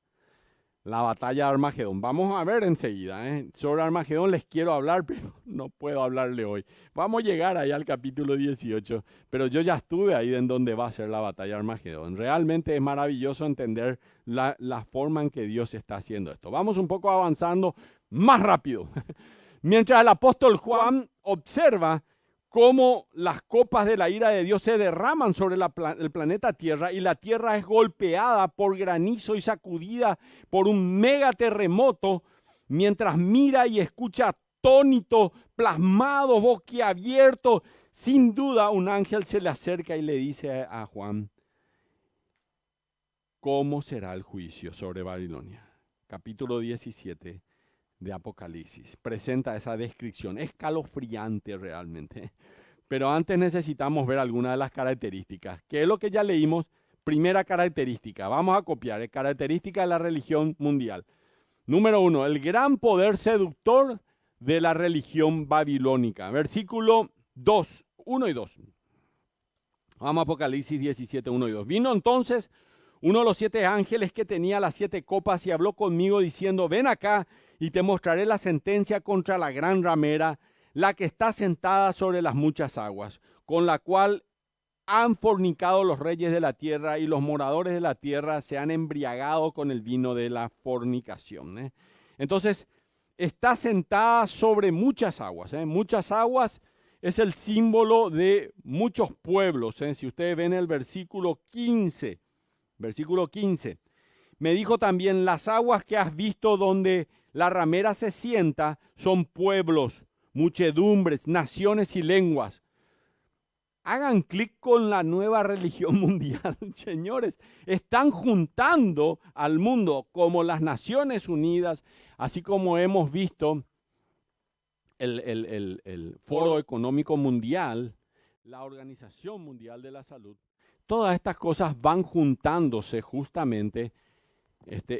La batalla de Armagedón. Vamos a ver enseguida. Sobre Armagedón les quiero hablar, pero no puedo hablarle hoy. Vamos a llegar ahí al capítulo 18, pero yo ya estuve ahí en donde va a ser la batalla de Armagedón. Realmente es maravilloso entender la forma en que Dios está haciendo esto. Vamos un poco avanzando más rápido. Mientras el apóstol Juan observa cómo las copas de la ira de Dios se derraman sobre el planeta Tierra y la Tierra es golpeada por granizo y sacudida por un megaterremoto, mientras mira y escucha atónito, plasmado, boquiabierto. Sin duda un ángel se le acerca y le dice a Juan, ¿cómo será el juicio sobre Babilonia? Capítulo 17 de Apocalipsis presenta esa descripción escalofriante realmente. Pero antes necesitamos ver algunas de las características, que es lo que ya leímos. Primera característica, vamos a copiar, característica de la religión mundial. Número 1, el gran poder seductor de la religión babilónica. Versículo 2, 1 y 2. Vamos a Apocalipsis 17, 1 y 2. Vino entonces uno de los 7 ángeles que tenía las 7 copas y habló conmigo diciendo, ven acá y te mostraré la sentencia contra la gran ramera, la que está sentada sobre las muchas aguas, con la cual han fornicado los reyes de la tierra y los moradores de la tierra se han embriagado con el vino de la fornicación. Entonces, está sentada sobre muchas aguas. Muchas aguas es el símbolo de muchos pueblos. Si ustedes ven el versículo 15, me dijo también, las aguas que has visto donde la ramera se sienta son pueblos, muchedumbres, naciones y lenguas. Hagan clic con la nueva religión mundial, señores. Están juntando al mundo como las Naciones Unidas, así como hemos visto el Foro Económico Mundial, la Organización Mundial de la Salud. Todas estas cosas van juntándose justamente,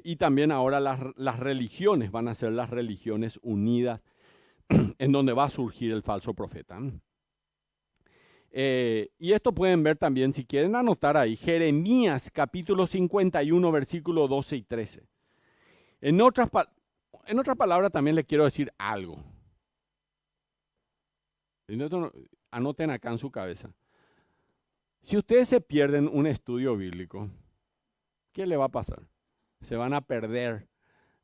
y también ahora las religiones van a ser las religiones unidas, en donde va a surgir el falso profeta. Y esto pueden ver también, si quieren anotar ahí, Jeremías capítulo 51, versículos 12 y 13. En otras palabras también les quiero decir algo. Anoten acá en su cabeza. Si ustedes se pierden un estudio bíblico, ¿qué le va a pasar? Se van a perder.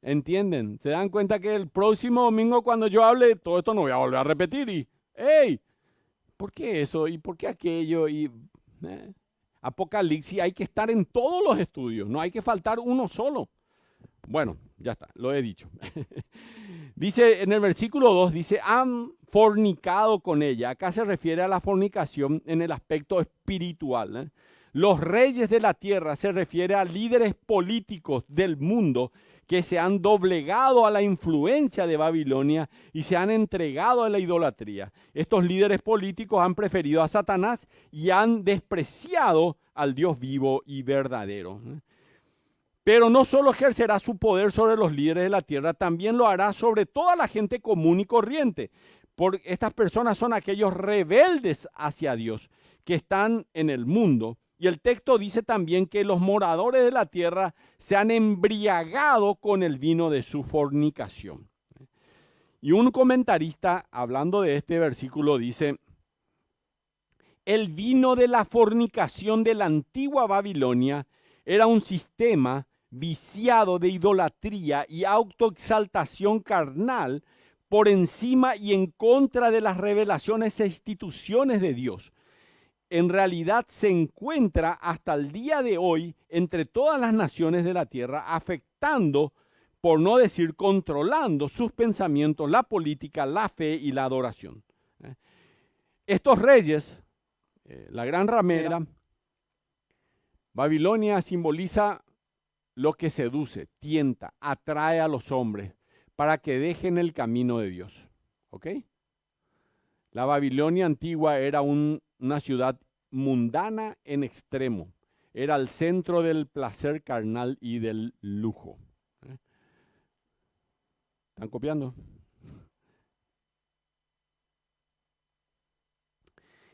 ¿Entienden? Se dan cuenta que el próximo domingo cuando yo hable, todo esto no voy a volver a repetir y, ¡hey! ¿Por qué eso? ¿Y por qué aquello? Apocalipsis, hay que estar en todos los estudios, no hay que faltar uno solo. Bueno, ya está, lo he dicho. Dice en el versículo 2, dice, han fornicado con ella. Acá se refiere a la fornicación en el aspecto espiritual. Los reyes de la tierra se refiere a líderes políticos del mundo que se han doblegado a la influencia de Babilonia y se han entregado a la idolatría. Estos líderes políticos han preferido a Satanás y han despreciado al Dios vivo y verdadero. Pero no solo ejercerá su poder sobre los líderes de la tierra, también lo hará sobre toda la gente común y corriente. Porque estas personas son aquellos rebeldes hacia Dios que están en el mundo. Y el texto dice también que los moradores de la tierra se han embriagado con el vino de su fornicación. Y un comentarista, hablando de este versículo, dice, el vino de la fornicación de la antigua Babilonia era un sistema viciado de idolatría y autoexaltación carnal por encima y en contra de las revelaciones e instituciones de Dios. En realidad se encuentra hasta el día de hoy entre todas las naciones de la tierra, afectando, por no decir controlando, sus pensamientos, la política, la fe y la adoración. Estos reyes, la gran ramera, Babilonia simboliza lo que seduce, tienta, atrae a los hombres para que dejen el camino de Dios. ¿Ok? La Babilonia antigua era una ciudad mundana en extremo. Era el centro del placer carnal y del lujo. ¿Están copiando?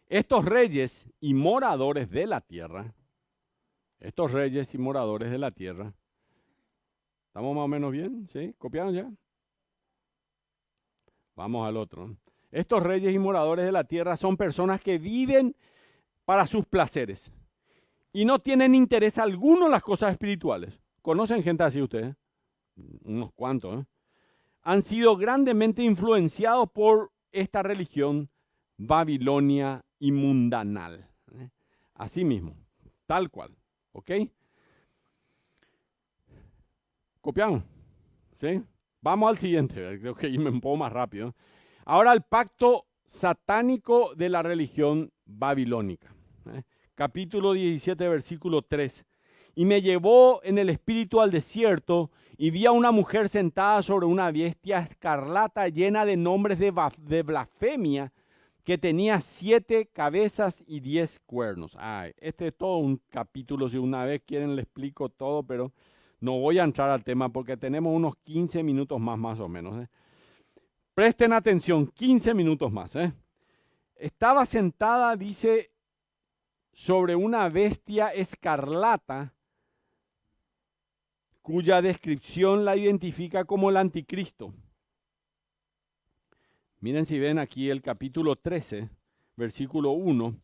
Estos reyes y moradores de la tierra, ¿estamos más o menos bien? ¿Sí? ¿Copiaron ya? Vamos al otro. Estos reyes y moradores de la tierra son personas que viven para sus placeres y no tienen interés alguno en las cosas espirituales. ¿Conocen gente así ustedes? Unos cuantos. Han sido grandemente influenciados por esta religión Babilonia y mundanal. Así mismo, tal cual. ¿Ok? ¿Copiaron? ¿Sí? Vamos al siguiente, creo que irme un poco más rápido. Ahora el pacto satánico de la religión babilónica. Capítulo 17, versículo 3. Y me llevó en el espíritu al desierto y vi a una mujer sentada sobre una bestia escarlata llena de nombres de blasfemia, que tenía 7 cabezas y 10 cuernos. Este es todo un capítulo, si una vez quieren le explico todo, pero no voy a entrar al tema porque tenemos unos 15 minutos más o menos. Presten atención, 15 minutos más. Estaba sentada, dice, sobre una bestia escarlata, cuya descripción la identifica como el anticristo. Miren si ven aquí el capítulo 13, versículo 1.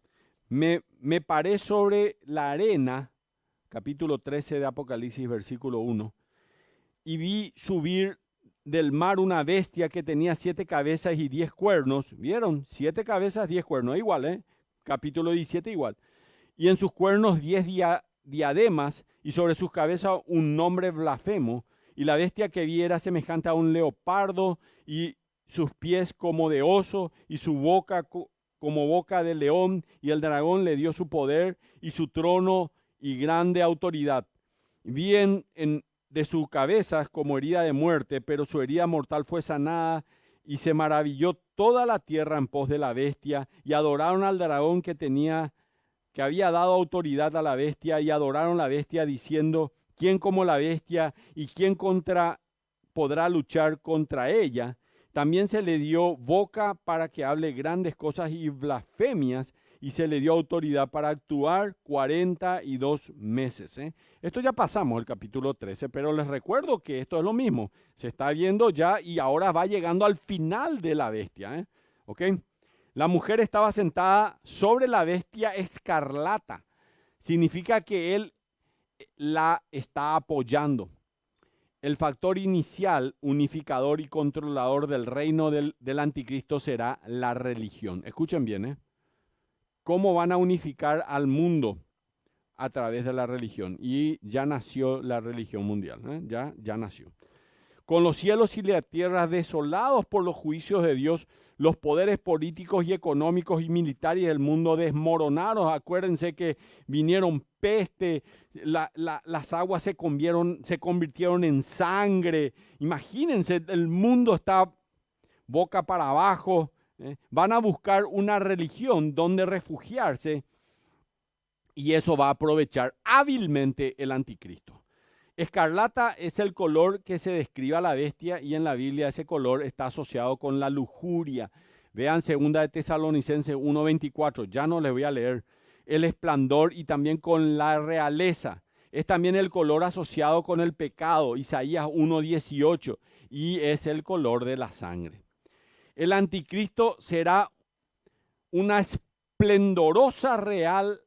Me paré sobre la arena, capítulo 13 de Apocalipsis, versículo 1, y vi subir del mar una bestia que tenía 7 cabezas y 10 cuernos. ¿Vieron? 7 cabezas, 10 cuernos. Igual, capítulo 17 igual. Y en sus cuernos 10 diademas, y sobre sus cabezas un nombre blasfemo. Y la bestia que vi era semejante a un leopardo, y sus pies como de oso, y su boca como boca de león. Y el dragón le dio su poder y su trono y grande autoridad. Vi de su cabeza como herida de muerte, pero su herida mortal fue sanada, y se maravilló toda la tierra en pos de la bestia, y adoraron al dragón que había dado autoridad a la bestia, y adoraron la bestia diciendo: ¿quién como la bestia y quién podrá luchar contra ella? También se le dio boca para que hable grandes cosas y blasfemias, y se le dio autoridad para actuar 42 meses. Esto ya pasamos el capítulo 13, pero les recuerdo que esto es lo mismo. Se está viendo ya y ahora va llegando al final de la bestia. ¿Ok? La mujer estaba sentada sobre la bestia escarlata. Significa que él la está apoyando. El factor inicial, unificador y controlador del reino del anticristo será la religión. Escuchen bien, ¿cómo van a unificar al mundo? A través de la religión. Y ya nació la religión mundial, ya nació. Con los cielos y la tierra desolados por los juicios de Dios, los poderes políticos y económicos y militares del mundo desmoronaron. Acuérdense que vinieron peste, las aguas se convirtieron en sangre. Imagínense, el mundo está boca para abajo. Van a buscar una religión donde refugiarse, y eso va a aprovechar hábilmente el anticristo. Escarlata es el color que se describe a la bestia, y en la Biblia ese color está asociado con la lujuria. Vean 2 de Tesalonicenses 1:24, ya no les voy a leer. El esplendor y también con la realeza. Es también el color asociado con el pecado, Isaías 1:18, y es el color de la sangre. El anticristo será una esplendorosa, real,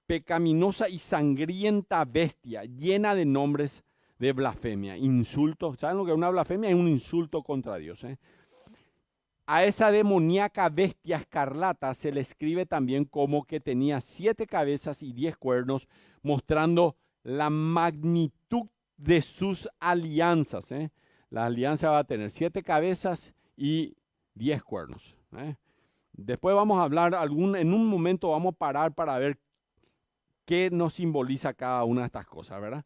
pecaminosa y sangrienta bestia, llena de nombres de blasfemia, insultos. ¿Saben lo que es una blasfemia? Es un insulto contra Dios. A esa demoníaca bestia escarlata se le escribe también como que tenía 7 cabezas y 10 cuernos, mostrando la magnitud de sus alianzas. La alianza va a tener 7 cabezas y 10 cuernos. Después vamos a hablar, en un momento vamos a parar para ver qué nos simboliza cada una de estas cosas, ¿verdad?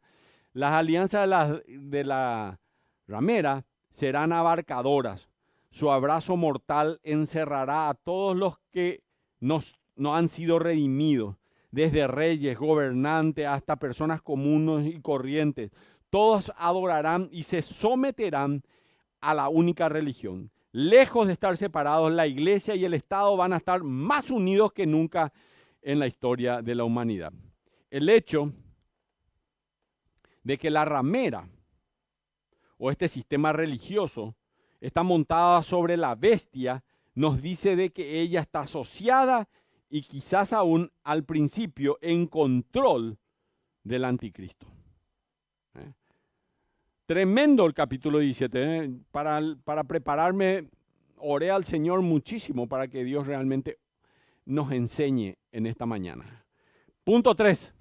Las alianzas de la ramera serán abarcadoras. Su abrazo mortal encerrará a todos los que no han sido redimidos, desde reyes, gobernantes, hasta personas comunes y corrientes. Todos adorarán y se someterán a la única religión. Lejos de estar separados, la iglesia y el Estado van a estar más unidos que nunca en la historia de la humanidad. El hecho de que la ramera o este sistema religioso está montada sobre la bestia nos dice de que ella está asociada y quizás aún al principio en control del anticristo. Tremendo el capítulo 17. Para prepararme oré al Señor muchísimo para que Dios realmente nos enseñe en esta mañana. Punto 3.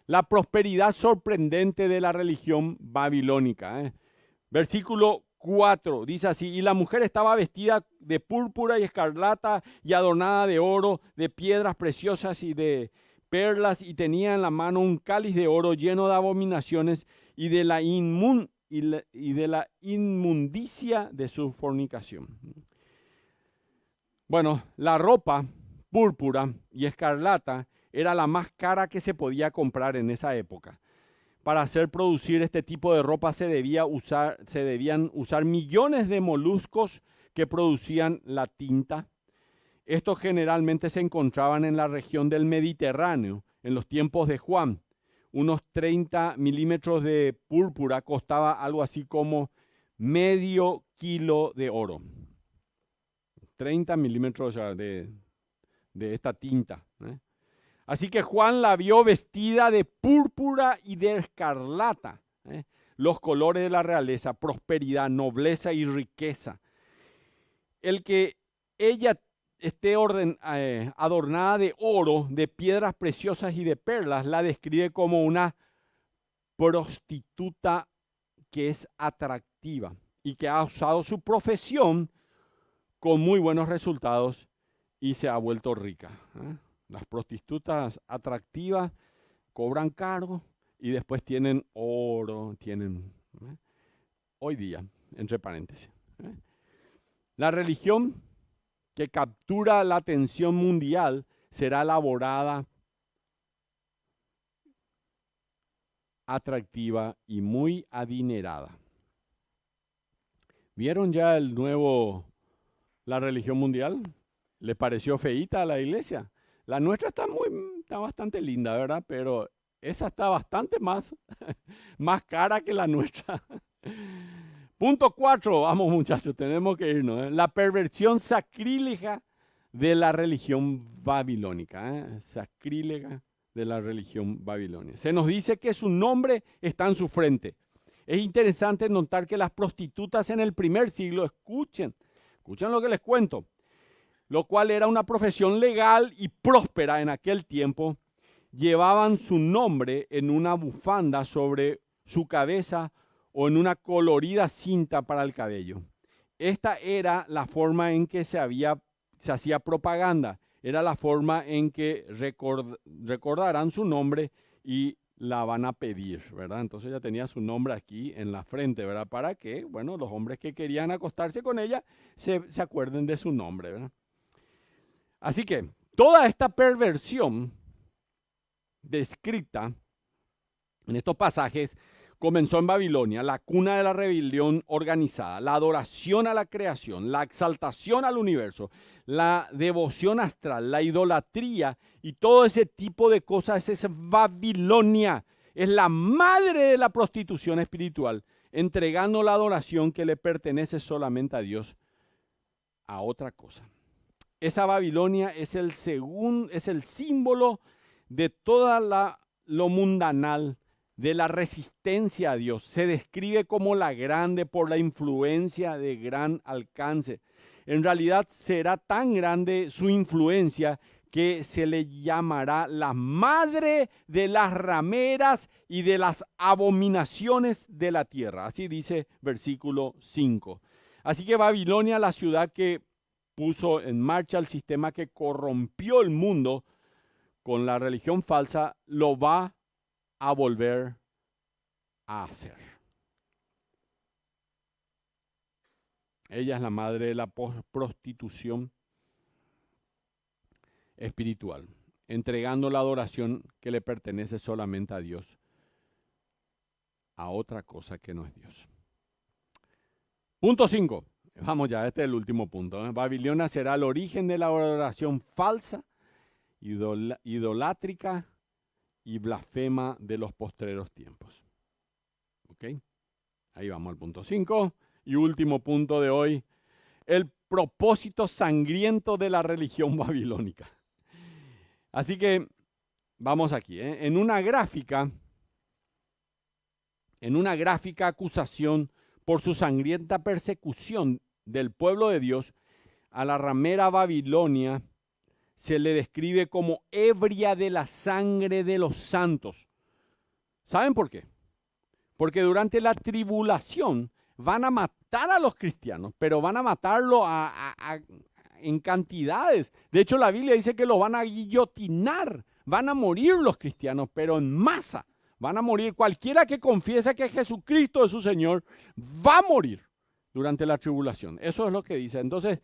La prosperidad sorprendente de la religión babilónica. Versículo 4 dice así: y la mujer estaba vestida de púrpura y escarlata y adornada de oro, de piedras preciosas y de perlas, y tenía en la mano un cáliz de oro lleno de abominaciones y de la inmundicia de su fornicación. Bueno, la ropa púrpura y escarlata era la más cara que se podía comprar en esa época. Para hacer producir este tipo de ropa se debían usar millones de moluscos que producían la tinta. Estos generalmente se encontraban en la región del Mediterráneo en los tiempos de Juan. Unos 30 milímetros de púrpura costaba algo así como medio kilo de oro. 30 milímetros de esta tinta. Así que Juan la vio vestida de púrpura y de escarlata. Los colores de la realeza, prosperidad, nobleza y riqueza. El que ella esté adornada de oro, de piedras preciosas y de perlas, la describe como una prostituta que es atractiva y que ha usado su profesión con muy buenos resultados y se ha vuelto rica. Las prostitutas atractivas cobran caro y después tienen oro, hoy día, entre paréntesis. La religión que captura la atención mundial será elaborada, atractiva y muy adinerada. ¿Vieron ya la religión mundial? ¿Les pareció feíta a la iglesia? La nuestra está bastante linda, ¿verdad? Pero esa está bastante más cara que la nuestra. Punto 4, vamos muchachos, tenemos que irnos. La perversión sacrílega de la religión babilónica. Sacrílega de la religión babilónica. Se nos dice que su nombre está en su frente. Es interesante notar que las prostitutas en el primer siglo, escuchen lo que les cuento, lo cual era una profesión legal y próspera en aquel tiempo, llevaban su nombre en una bufanda sobre su cabeza o en una colorida cinta para el cabello. Esta era la forma en que se hacía propaganda, era la forma en que recordarán su nombre y la van a pedir, ¿verdad? Entonces ella tenía su nombre aquí en la frente, ¿verdad? Para que, bueno, los hombres que querían acostarse con ella se acuerden de su nombre, ¿verdad? Así que toda esta perversión descrita en estos pasajes comenzó en Babilonia, la cuna de la rebelión organizada, la adoración a la creación, la exaltación al universo, la devoción astral, la idolatría y todo ese tipo de cosas. Es Babilonia, es la madre de la prostitución espiritual, entregando la adoración que le pertenece solamente a Dios a otra cosa. Esa Babilonia es el símbolo de toda lo mundanal, de la resistencia a Dios. Se describe como la grande por la influencia de gran alcance. En realidad será tan grande su influencia que se le llamará la madre de las rameras y de las abominaciones de la tierra. Así dice versículo 5. Así que Babilonia, la ciudad que puso en marcha el sistema que corrompió el mundo con la religión falsa, lo va a volver a hacer. Ella es la madre de la prostitución espiritual, entregando la adoración que le pertenece solamente a Dios a otra cosa que no es Dios. Punto 5. Vamos ya, este es el último punto. Babilonia será el origen de la adoración falsa, idolátrica y blasfema de los postreros tiempos. ¿Ok? Ahí vamos al punto 5. Y último punto de hoy, el propósito sangriento de la religión babilónica. Así que vamos aquí. En una gráfica acusación por su sangrienta persecución del pueblo de Dios, a la ramera Babilonia se le describe como ebria de la sangre de los santos. ¿Saben por qué? Porque durante la tribulación van a matar a los cristianos, pero van a matarlo en cantidades. De hecho, la Biblia dice que los van a guillotinar. Van a morir los cristianos, pero en masa. Van a morir. Cualquiera que confiese que Jesucristo es su Señor, va a morir durante la tribulación. Eso es lo que dice. Entonces,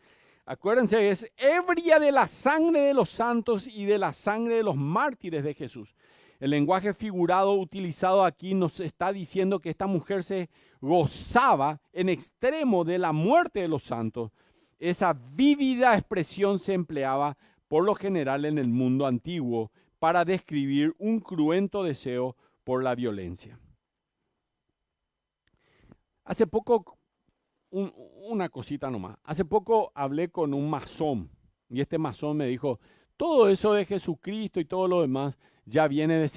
acuérdense, es ebria de la sangre de los santos y de la sangre de los mártires de Jesús. El lenguaje figurado utilizado aquí nos está diciendo que esta mujer se gozaba en extremo de la muerte de los santos. Esa vívida expresión se empleaba por lo general en el mundo antiguo para describir un cruento deseo por la violencia. Hace poco, una cosita nomás, hace poco hablé con un masón y este masón me dijo, todo eso de Jesucristo y todo lo demás ya viene de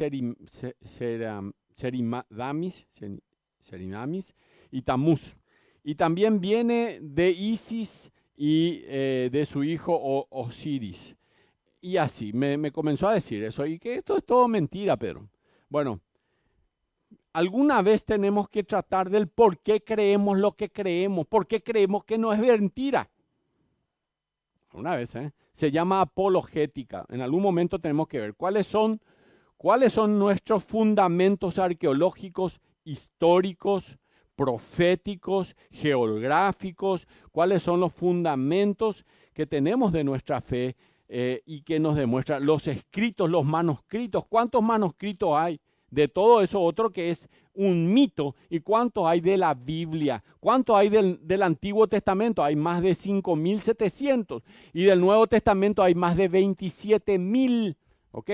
Serinamis y Tamuz. Y también viene de Isis y de su hijo Osiris. Y así, me comenzó a decir eso. Y que esto es todo mentira, Pedro. Bueno, alguna vez tenemos que tratar del por qué creemos lo que creemos. ¿Por qué creemos que no es mentira? Una vez, se llama apologética. En algún momento tenemos que ver cuáles son nuestros fundamentos arqueológicos, históricos, proféticos, geográficos, cuáles son los fundamentos que tenemos de nuestra fe y que nos demuestran los escritos, los manuscritos. ¿Cuántos manuscritos hay de todo eso otro que es un mito? ¿Y cuántos hay de la Biblia? ¿Cuántos hay del Antiguo Testamento? Hay más de 5.700. Y del Nuevo Testamento hay más de 27.000. ¿Ok?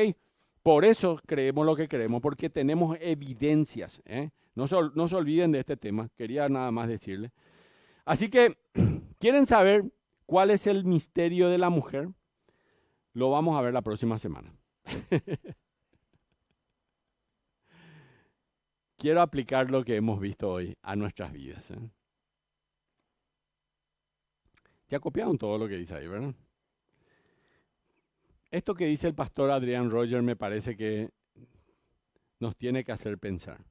Por eso creemos lo que creemos, porque tenemos evidencias. No se olviden de este tema. Quería nada más decirles. Así que, ¿quieren saber cuál es el misterio de la mujer? Lo vamos a ver la próxima semana. Quiero aplicar lo que hemos visto hoy a nuestras vidas. Ya copiaron todo lo que dice ahí, ¿verdad? Esto que dice el pastor Adrian Roger me parece que nos tiene que hacer pensar.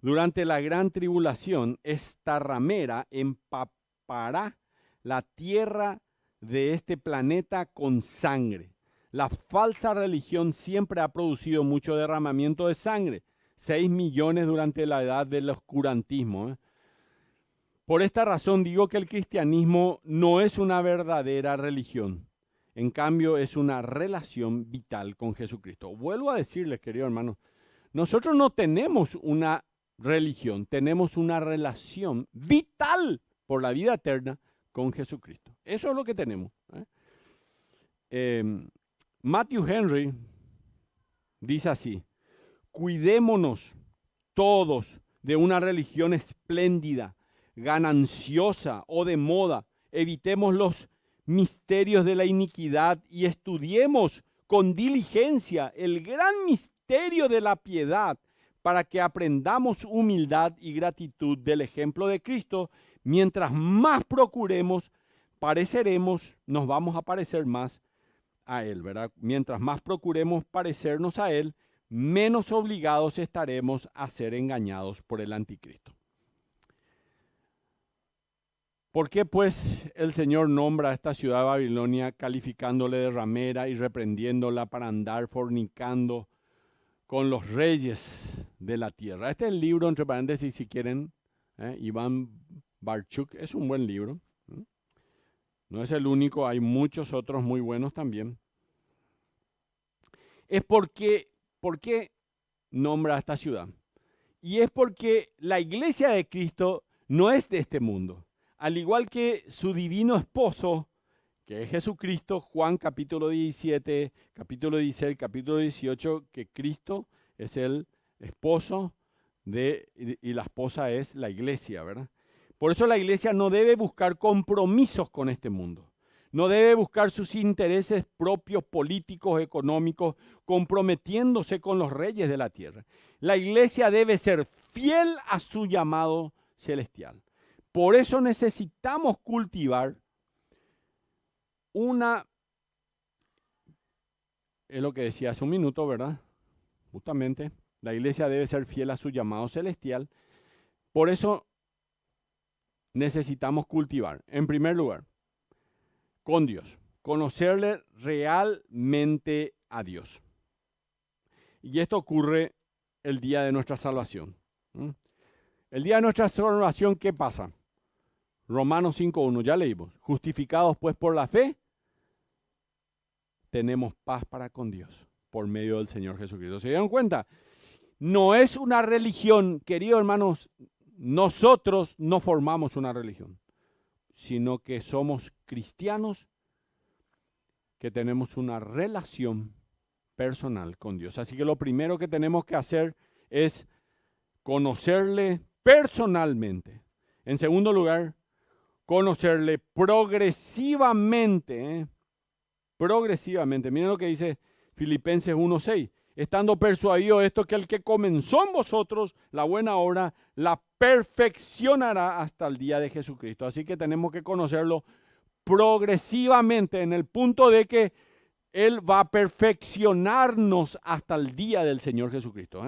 Durante la gran tribulación, esta ramera empapará la tierra de este planeta con sangre. La falsa religión siempre ha producido mucho derramamiento de sangre. 6 millones durante la edad del oscurantismo. Por esta razón digo que el cristianismo no es una verdadera religión. En cambio, es una relación vital con Jesucristo. Vuelvo a decirles, queridos hermanos, nosotros no tenemos una religión, tenemos una relación vital por la vida eterna con Jesucristo. Eso es lo que tenemos. Matthew Henry dice así: cuidémonos todos de una religión espléndida, gananciosa o de moda. Evitemos los misterios de la iniquidad y estudiemos con diligencia el gran misterio de la piedad para que aprendamos humildad y gratitud del ejemplo de Cristo. Mientras más procuremos, nos vamos a parecer más a Él, ¿verdad? Mientras más procuremos parecernos a Él, menos obligados estaremos a ser engañados por el anticristo. ¿Por qué pues el Señor nombra a esta ciudad de Babilonia calificándole de ramera y reprendiéndola para andar fornicando con los reyes de la tierra? Este es el libro, entre paréntesis, si quieren, Iván Barchuk, es un buen libro. No es el único, hay muchos otros muy buenos también. Es ¿por qué nombra a esta ciudad? Y es porque la iglesia de Cristo no es de este mundo. Al igual que su divino esposo, que es Jesucristo, Juan capítulo 17, capítulo 16, capítulo 18, que Cristo es el esposo y la esposa es la iglesia, ¿verdad? Por eso la iglesia no debe buscar compromisos con este mundo. No debe buscar sus intereses propios, políticos, económicos, comprometiéndose con los reyes de la tierra. La iglesia debe ser fiel a su llamado celestial. Por eso necesitamos cultivar una, es lo que decía hace un minuto, ¿verdad? Justamente, la iglesia debe ser fiel a su llamado celestial. Por eso necesitamos cultivar, en primer lugar, con Dios, conocerle realmente a Dios. Y esto ocurre el día de nuestra salvación. El día de nuestra salvación, ¿qué pasa? Romanos 5:1, ya leímos. Justificados pues por la fe, tenemos paz para con Dios por medio del Señor Jesucristo. ¿Se dieron cuenta? No es una religión, queridos hermanos, nosotros no formamos una religión, sino que somos cristianos que tenemos una relación personal con Dios. Así que lo primero que tenemos que hacer es conocerle personalmente. En segundo lugar, conocerle progresivamente. Progresivamente. Miren lo que dice Filipenses 1:6. Estando persuadido de esto, que el que comenzó en vosotros la buena obra, la perfeccionará hasta el día de Jesucristo. Así que tenemos que conocerlo progresivamente, en el punto de que Él va a perfeccionarnos hasta el día del Señor Jesucristo.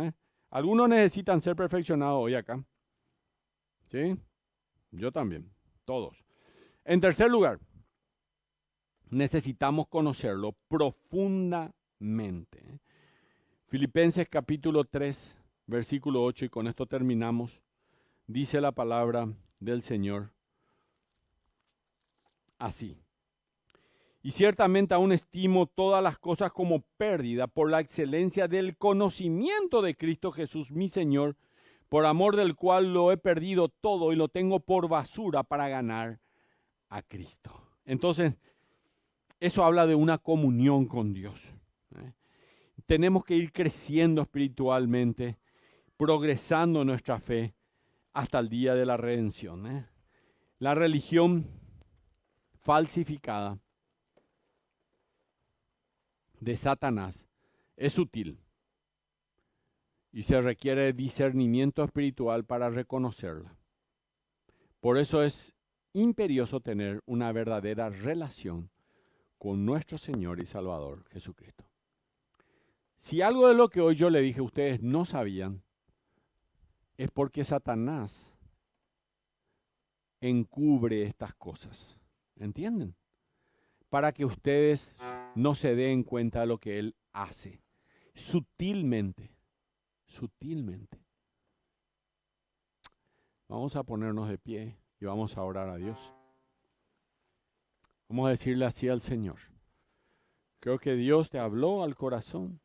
Algunos necesitan ser perfeccionados hoy acá. ¿Sí? Yo también. Todos. En tercer lugar, necesitamos conocerlo profundamente. Filipenses capítulo 3, versículo 8, y con esto terminamos. Dice la palabra del Señor así. Y ciertamente aún estimo todas las cosas como pérdida por la excelencia del conocimiento de Cristo Jesús, mi Señor, por amor del cual lo he perdido todo y lo tengo por basura para ganar a Cristo. Entonces, eso habla de una comunión con Dios. Tenemos que ir creciendo espiritualmente, progresando en nuestra fe hasta el día de la redención. La religión falsificada de Satanás es sutil y se requiere discernimiento espiritual para reconocerla. Por eso es imperioso tener una verdadera relación con nuestro Señor y Salvador Jesucristo. Si algo de lo que hoy yo le dije a ustedes no sabían, es porque Satanás encubre estas cosas. ¿Entienden? Para que ustedes no se den cuenta de lo que él hace. Sutilmente. Sutilmente. Vamos a ponernos de pie y vamos a orar a Dios. Vamos a decirle así al Señor. Creo que Dios te habló al corazón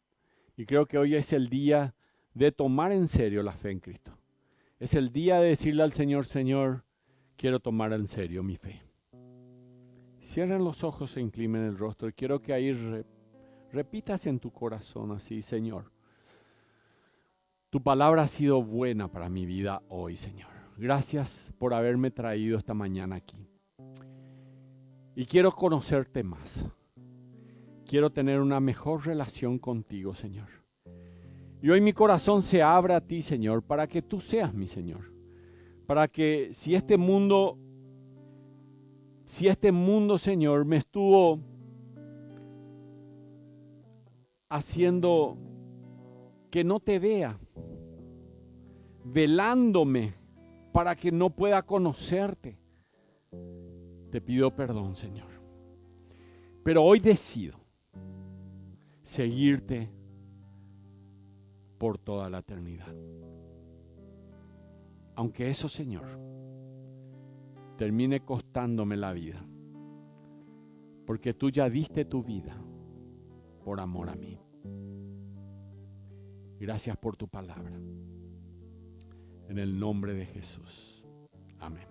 y creo que hoy es el día de tomar en serio la fe en Cristo. Es el día de decirle al Señor, Señor, quiero tomar en serio mi fe. Cierren los ojos e inclinen el rostro y quiero que ahí repitas en tu corazón así, Señor. Tu palabra ha sido buena para mi vida hoy, Señor. Gracias por haberme traído esta mañana aquí. Y quiero conocerte más. Quiero tener una mejor relación contigo, Señor. Y hoy mi corazón se abre a ti, Señor, para que tú seas mi Señor. Para que si este mundo, Señor, me estuvo haciendo que no te vea, velándome para que no pueda conocerte, te pido perdón, Señor. Pero hoy decido seguirte por toda la eternidad. Aunque eso, Señor, termine costándome la vida, porque tú ya diste tu vida por amor a mí. Gracias por tu palabra. En el nombre de Jesús. Amén.